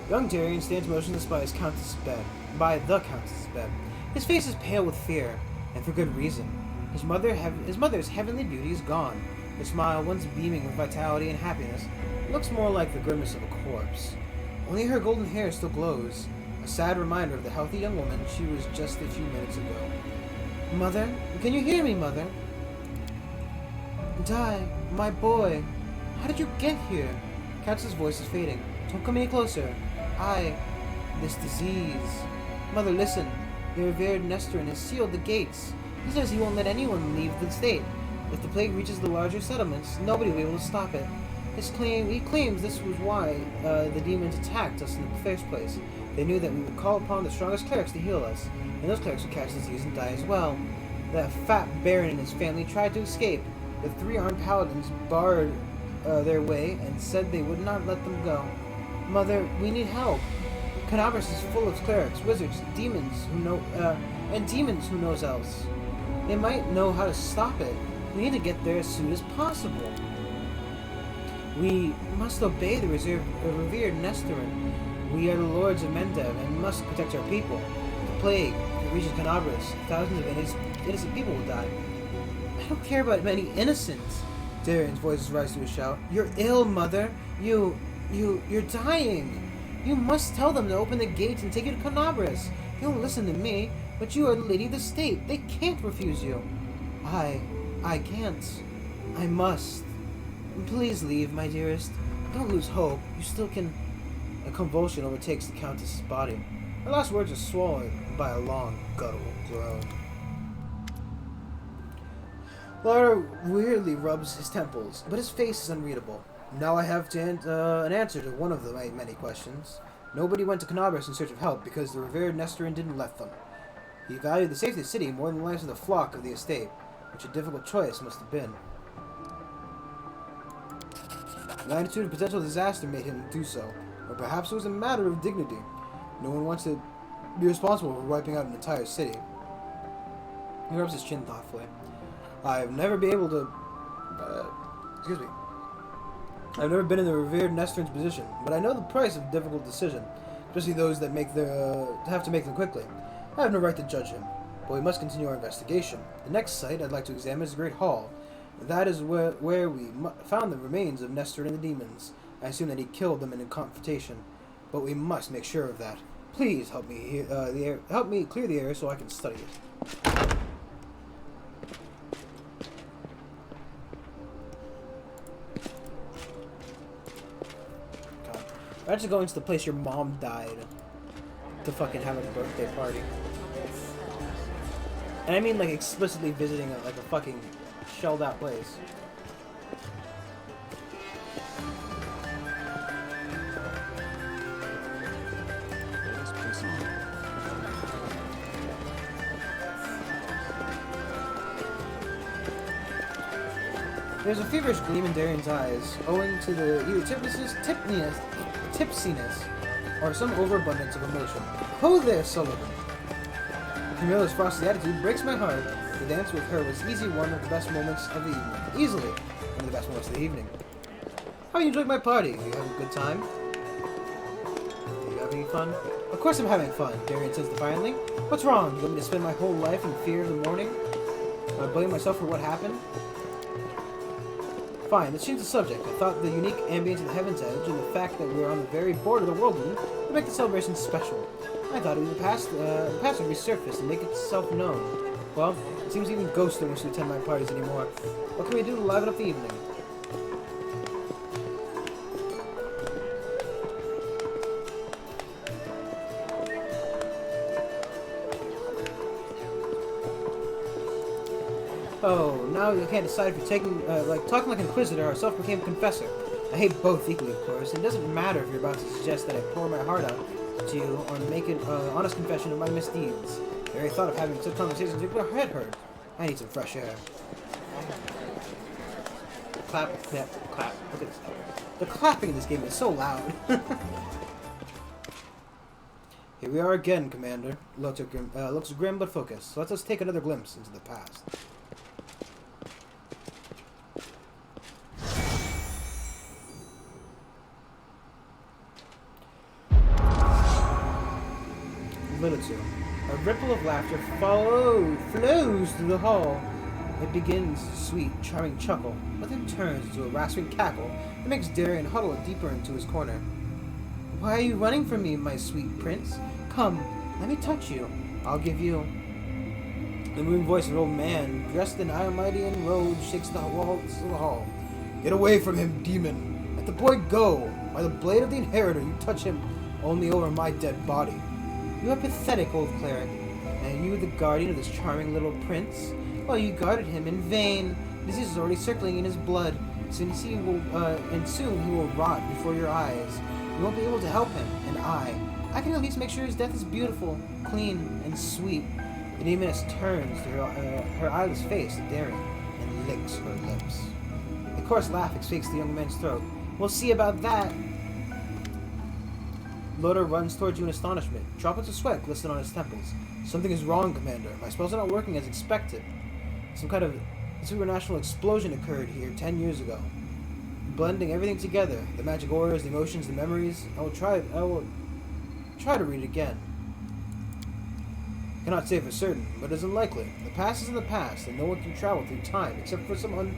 Young Darian stands motionless by the Countess's bed. His face is pale with fear, and for good reason. His mother's heavenly beauty is gone. Her smile, once beaming with vitality and happiness, looks more like the grimace of a corpse. Only her golden hair still glows, a sad reminder of the healthy young woman she was just a few minutes ago. Mother? Can you hear me, Mother? Di, my boy. How did you get here? Countess's voice is fading. Don't come any closer. This disease. Mother, listen. The revered Nestorin has sealed the gates. He says he won't let anyone leave the state. If the plague reaches the larger settlements, nobody will be able to stop it. He claims this was why the demons attacked us in the first place. They knew that we would call upon the strongest clerics to heal us, and those clerics would catch disease and die as well. That fat baron and his family tried to escape. The 3-armed paladins barred their way and said they would not let them go. Mother, we need help. Canabras is full of clerics, wizards, demons who knows else. They might know how to stop it. We need to get there as soon as possible. We must obey the revered Nestorin. We are the lords of Mendev and must protect our people. The plague, if it reaches Canabras, thousands of innocent people will die. I don't care about many innocents. Darian's voice rises to a shout. You're ill, Mother. You're dying. You must tell them to open the gates and take you to Canabras. They won't listen to me, but you are the lady of the state. They can't refuse you. I can't. I must. Please leave, my dearest. Don't lose hope. You still can... A convulsion overtakes the Countess's body. Her last words are swallowed by a long, guttural groan. Lara weirdly rubs his temples, but his face is unreadable. Now I have an answer to one of the many questions. Nobody went to Canabras in search of help because the revered Nestorin didn't let them. He valued the safety of the city more than the lives of the flock of the estate, which a difficult choice must have been. The magnitude of potential disaster made him do so, or perhaps it was a matter of dignity. No one wants to be responsible for wiping out an entire city. He rubs his chin thoughtfully. I've never been able to... I've never been in the revered Nestorin's position, but I know the price of a difficult decision, especially those that have to make them quickly. I have no right to judge him, but we must continue our investigation. The next site I'd like to examine is the Great Hall. That is where we found the remains of Nestorin and the demons. I assume that he killed them in a confrontation, but we must make sure of that. Please help me help me clear the air so I can study it. Imagine going to the place your mom died to fucking have a birthday party. And I mean like explicitly visiting a fucking shelled out place. There's a feverish gleam in Darian's eyes, owing to the either tipsiness or some overabundance of emotion. Ho there, Sullivan! Camilla's frosty attitude breaks my heart. The dance with her was one of the best moments of the evening. Easily one of the best moments of the evening. How you enjoyed my party? Are you having a good time? Are you having fun? Of course I'm having fun, Darian says defiantly. What's wrong? You want me to spend my whole life in fear of the morning? Blame myself for what happened? Fine, let's change the subject. I thought the unique ambience of the Heaven's Edge and the fact that we were on the very border of the whirlwind would make the celebration special. I thought it was the past would resurface and make itself known. Well, it seems even ghosts don't wish to attend my parties anymore. What can we do to liven up the evening? Oh, now you can't decide if you're talking like an inquisitor or self-proclaimed confessor. I hate both equally, of course. It doesn't matter if you're about to suggest that I pour my heart out to you or make an honest confession of my misdeeds. The very thought of having such conversations makes my head hurt. I need some fresh air. Clap, clap, clap. Look at this. The clapping in this game is so loud. Here we are again, Commander. Looks grim but focused. So let us take another glimpse into the past. A ripple of laughter flows through the hall. It begins a sweet, charming chuckle, but then turns into a rasping cackle that makes Darian huddle deeper into his corner. Why are you running from me, my sweet prince? Come, let me touch you. I'll give you... The moon voice of an old man, dressed in Iomitian robes, shakes the walls of the hall. Get away from him, demon! Let the boy go! By the blade of the Inheritor, you touch him only over my dead body. You are pathetic, old cleric. And you the guardian of this charming little prince? Well, you guarded him in vain. Disease is already circling in his blood. Soon he will rot before your eyes. You won't be able to help him, and I can at least make sure his death is beautiful, clean, and sweet. The demoness turns to her eyeless face to Darian and licks her lips. A coarse laugh escapes the young man's throat. We'll see about that. Loda runs towards you in astonishment. Droplets of sweat glisten on his temples. Something is wrong, Commander. My spells are not working as expected. Some kind of supernatural explosion occurred here 10 years ago. Blending everything together. The magic auras, the emotions, the memories. I will try to read it again. Cannot say for certain, but it is unlikely. The past is in the past, and no one can travel through time except for some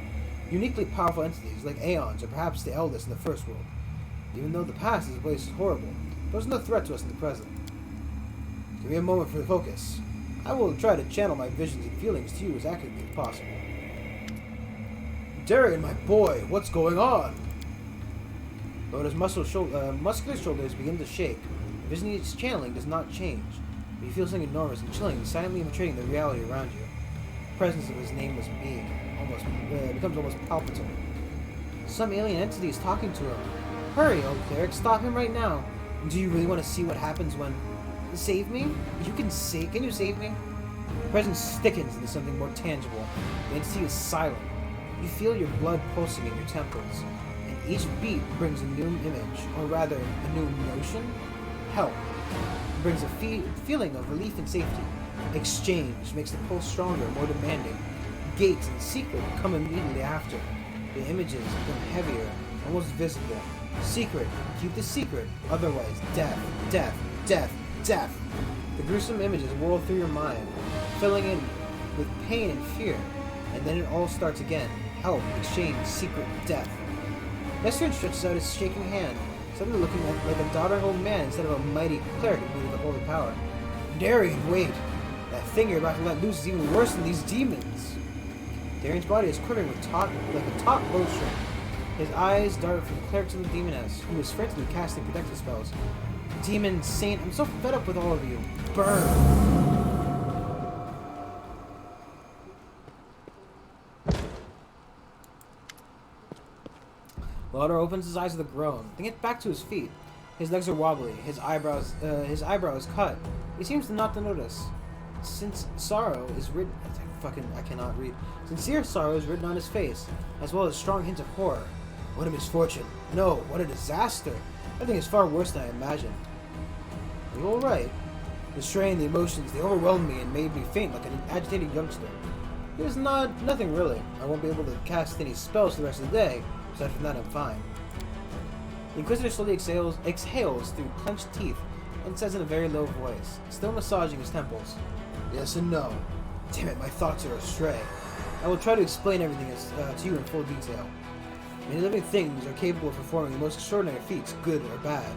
uniquely powerful entities like Aeons, or perhaps the eldest in the First World. Even though the past is a place horrible, there's no threat to us in the present. Give me a moment for the focus. I will try to channel my visions and feelings to you as accurately as possible. Darian, my boy, what's going on? Loda's muscular shoulders begin to shake. The vision he's channeling does not change, but you feel something enormous and chilling, silently infiltrating the reality around you. The presence of his nameless being becomes almost palpable. Some alien entity is talking to him. Hurry, old cleric, stop him right now. Do you really want to see what happens when... Save me? Can you save me? The presence thickens into something more tangible. The entity is silent. You feel your blood pulsing in your temples, and each beat brings a new image, or rather, a new notion? Help. It brings a feeling of relief and safety. Exchange makes the pulse stronger, more demanding. Gates and secret come immediately after. The images become heavier, almost visible. Secret. Keep the secret. Otherwise, death, death, death, death. The gruesome images whirl through your mind, filling in with pain and fear. And then it all starts again. Help, exchange, secret, death. Nestor stretches out his shaking hand, suddenly looking like a doddering old man instead of a mighty cleric who wielded the holy power. Darian, wait! That thing you're about to let loose is even worse than these demons! Darian's body is quivering like a taut bowstring. His eyes dart from the cleric to the demoness, who is frantically casting protective spells. Demon, saint, I'm so fed up with all of you. Burn! Lauder opens his eyes with a groan, then gets back to his feet. His legs are wobbly, his eyebrow is cut. He seems not to notice. Since sorrow is written... I cannot read. Sincere sorrow is written on his face, as well as strong hints of horror. What a misfortune. No, what a disaster. Everything is far worse than I imagined. Are you alright? The strain, the emotions, they overwhelmed me and made me faint like an agitated youngster. There's nothing really. I won't be able to cast any spells for the rest of the day. Aside from that, I'm fine. The Inquisitor slowly exhales through clenched teeth and says in a very low voice, still massaging his temples. Yes and no. Damn it, my thoughts are astray. I will try to explain everything to you in full detail. Many living things are capable of performing the most extraordinary feats, good or bad,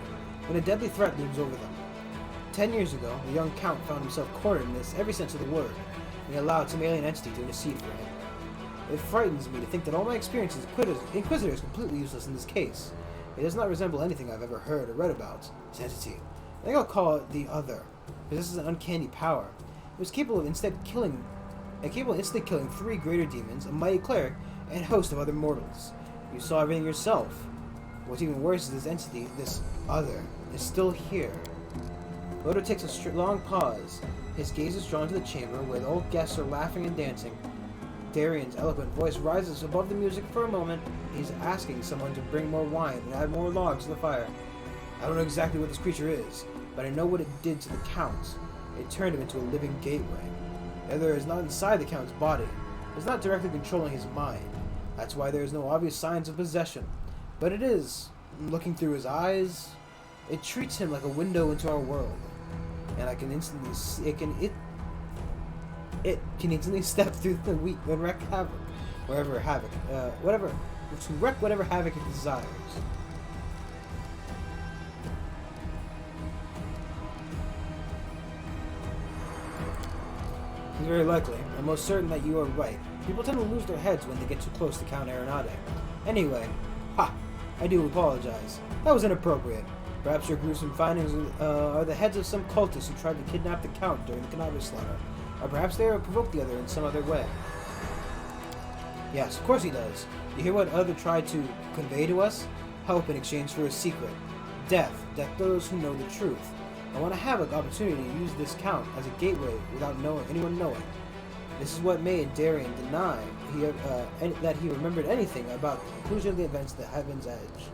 when a deadly threat looms over them. 10 years ago, the young Count found himself cornered in every sense of the word, and he allowed some alien entity to intercede for him. It frightens me to think that all my experience as Inquisitor is completely useless in this case. It does not resemble anything I've ever heard or read about. This entity. I think I'll call it the Other. Possesses an uncanny power. It was capable of instantly killing 3 greater demons, a mighty cleric, and a host of other mortals. You saw everything yourself. What's even worse is this entity, this Other, is still here. Loder takes a long pause. His gaze is drawn to the chamber where the old guests are laughing and dancing. Darian's eloquent voice rises above the music for a moment. He's asking someone to bring more wine and add more logs to the fire. I don't know exactly what this creature is, but I know what it did to the Count. It turned him into a living gateway. The Other is not inside the Count's body. It's not directly controlling his mind. That's why there is no obvious signs of possession. But it is, looking through his eyes, it treats him like a window into our world. And I can instantly see, it can instantly step through the weak and wreak havoc, to wreak whatever havoc it desires. It's very likely. I'm most certain that you are right. People tend to lose their heads when they get too close to Count Arenade. Anyway, I do apologize. That was inappropriate. Perhaps your gruesome findings are the heads of some cultists who tried to kidnap the Count during the Canabra slaughter. Or perhaps they have provoked the Other in some other way. Yes, of course he does. You hear what Other tried to convey to us? Help in exchange for a secret. Death those who know the truth. I want to have an opportunity to use this Count as a gateway without anyone knowing. This is what made Darian deny that he remembered anything about the conclusion of the events at the Heaven's Edge.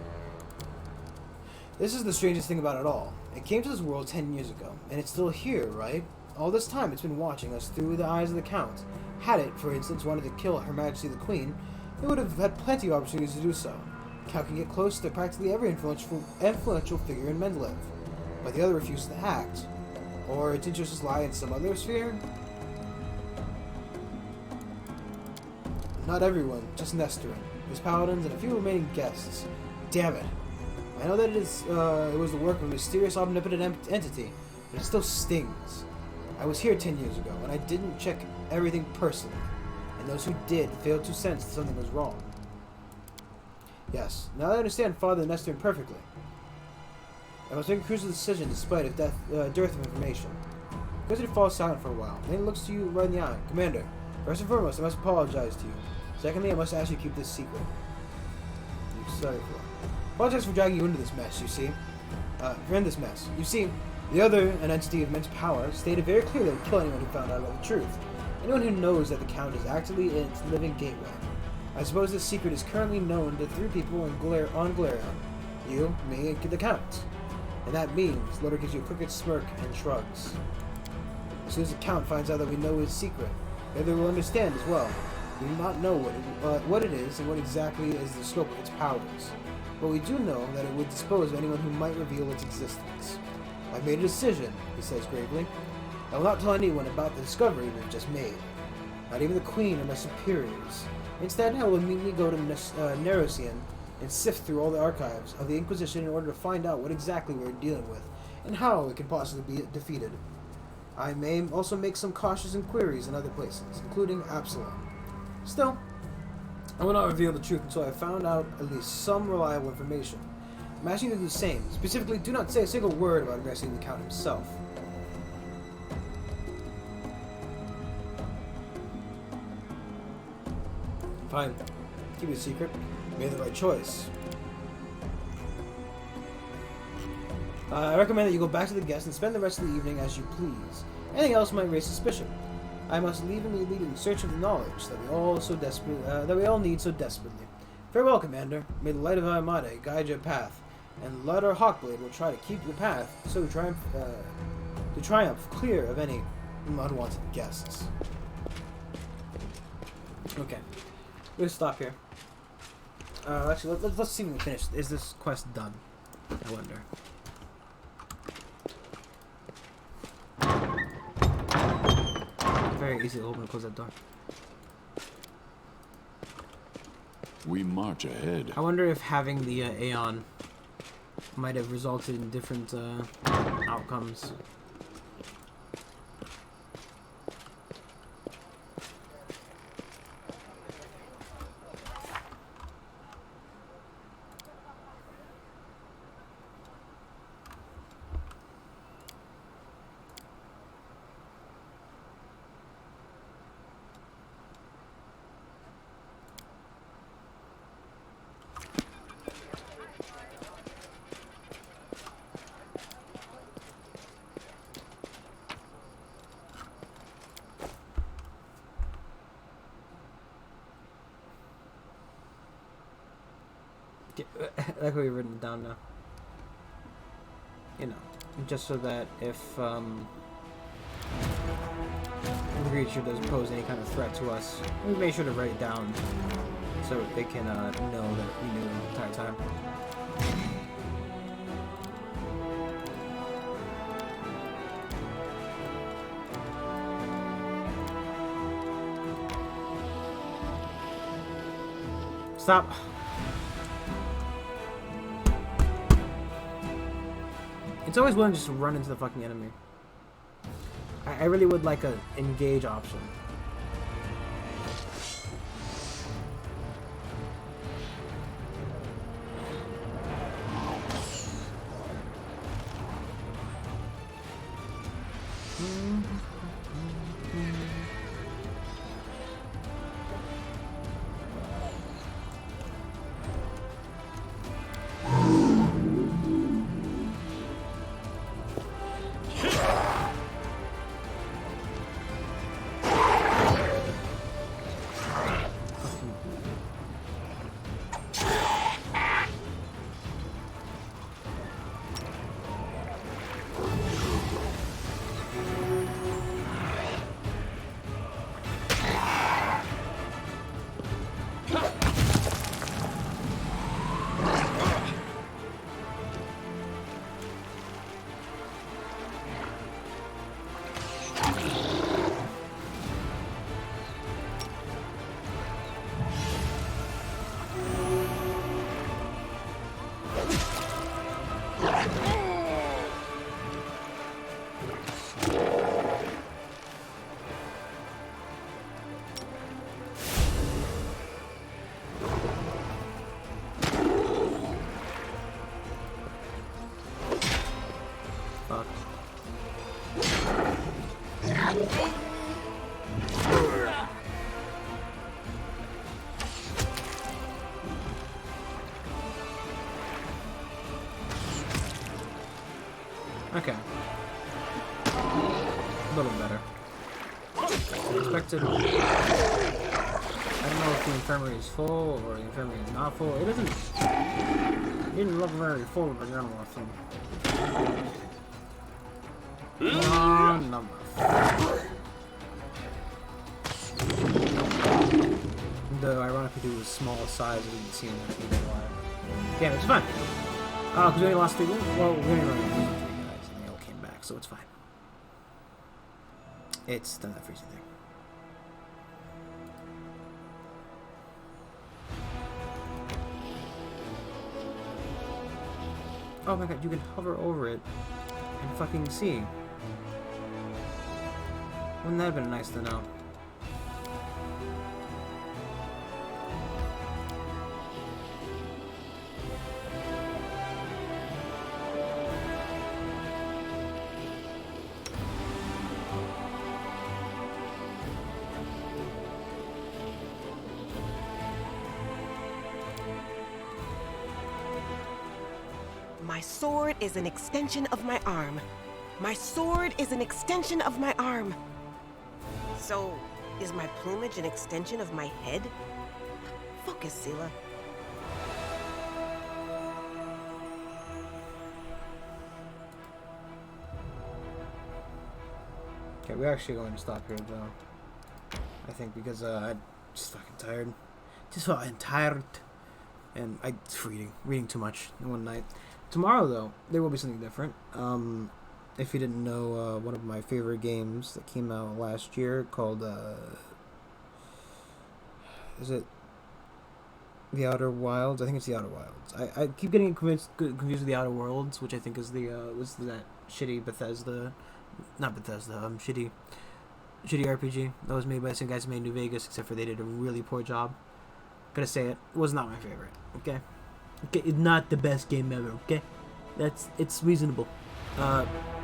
This is the strangest thing about it all. It came to this world 10 years ago, and it's still here, right? All this time it's been watching us through the eyes of the Count. Had it, for instance, wanted to kill Her Majesty the Queen, it would have had plenty of opportunities to do so. Count can get close to practically every influential figure in Mendeleev, but the Other refuses to act. Or its interests lie in some other sphere? Not everyone, just Nestorin, his paladins, and a few remaining guests. Damn it. I know that it was the work of a mysterious omnipotent entity, but it still stings. I was here 10 years ago, and I didn't check everything personally, and those who did failed to sense that something was wrong. Yes, now I understand Father Nestorin perfectly. I must make a crucial decision despite a dearth of information. Inquisitor falls silent for a while, then looks to you right in the eye. Commander, first and foremost, I must apologize to you. Secondly, I must ask you to keep this secret. I'm sorry for it. Apologize for dragging you into this mess, you see. You see, the Other, an entity of immense power, stated very clearly that it would kill anyone who found out about the truth. Anyone who knows that the Count is actively in its living gateway. I suppose this secret is currently known to 3 people on Galerion. You, me, and the Count. And that means, Loder gives you a crooked smirk and shrugs. As soon as the Count finds out that we know his secret, the Other will understand as well. We do not know what it is and what exactly is the scope of its powers. But we do know that it would dispose of anyone who might reveal its existence. I've made a decision, he says gravely. I will not tell anyone about the discovery we've just made. Not even the Queen or my superiors. Instead, I will immediately go to Nerosian and sift through all the archives of the Inquisition in order to find out what exactly we're dealing with, and how it can possibly be defeated. I may also make some cautious inquiries in other places, including Absalom. Still, I will not reveal the truth until I have found out at least some reliable information. I'm asking you to do the same. Specifically, do not say a single word about arresting the Count himself. Fine. Keep it a secret. You made the right choice. I recommend that you go back to the guests and spend the rest of the evening as you please. Anything else might raise suspicion. I must leave immediately in search of the knowledge that we all need so desperately. Farewell, Commander. May the light of Amade guide your path, and Lud or Hawkblade will try to keep the path so to triumph clear of any unwanted guests. Okay, we're gonna stop here. Actually, let's see if we can finish. Is this quest done? I wonder. Very easy to open and close that door. We march ahead. I wonder if having the Aeon might have resulted in different outcomes. Like we've written it down now. You know, just so that if the creature does pose any kind of threat to us, we make sure to write it down so they can know that we knew the entire time. Stop. It's always willing just to run into the fucking enemy. I really would like a engage option. Okay. A little better. Expected. I don't know if the infirmary is full or the infirmary is not full. It doesn't. It didn't look very full of a journal thing. Number. Though ironically due to the small size, we didn't see anything in a while. Damn, it's fine. Because we only lost 3. Well, we only lost 3 guys, and they all came back, so it's fine. It's done that freezing thing. Oh my god, you can hover over it and fucking see. Wouldn't that have been nice to know? My sword is an extension of my arm. My sword is an extension of my arm. So, is my plumage an extension of my head? Focus, Sela. Okay, we're actually going to stop here, though. I think because I'm just fucking tired. Just fucking tired. And I reading too much in one night. Tomorrow, though, there will be something different. If you didn't know, one of my favorite games that came out last year called, is it The Outer Wilds? I think it's The Outer Wilds. I keep getting confused with The Outer Worlds, which I think is the, was that shitty Bethesda, not Bethesda, shitty RPG that was made by the same guys who made New Vegas, except for they did a really poor job. Gotta say it was not my favorite. Okay, it's not the best game ever. Okay, it's reasonable.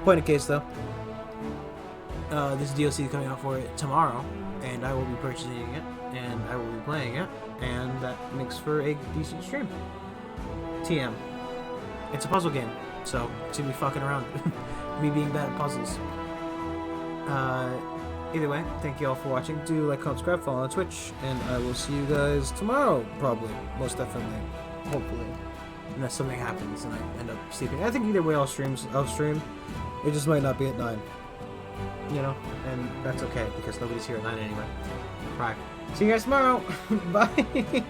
Point of case though, this DLC is coming out for it tomorrow, and I will be purchasing it, and I will be playing it, and that makes for a decent stream. TM. It's a puzzle game, so it's gonna be fucking around. Me being bad at puzzles. Either way, thank you all for watching. Do like, comment, subscribe, follow on Twitch, and I will see you guys tomorrow, probably. Most definitely. Hopefully. Unless something happens and I end up sleeping. I think either way I'll stream. It just might not be at 9. You know? And that's okay, because nobody's here at 9 anyway. Alright. See you guys tomorrow! Bye!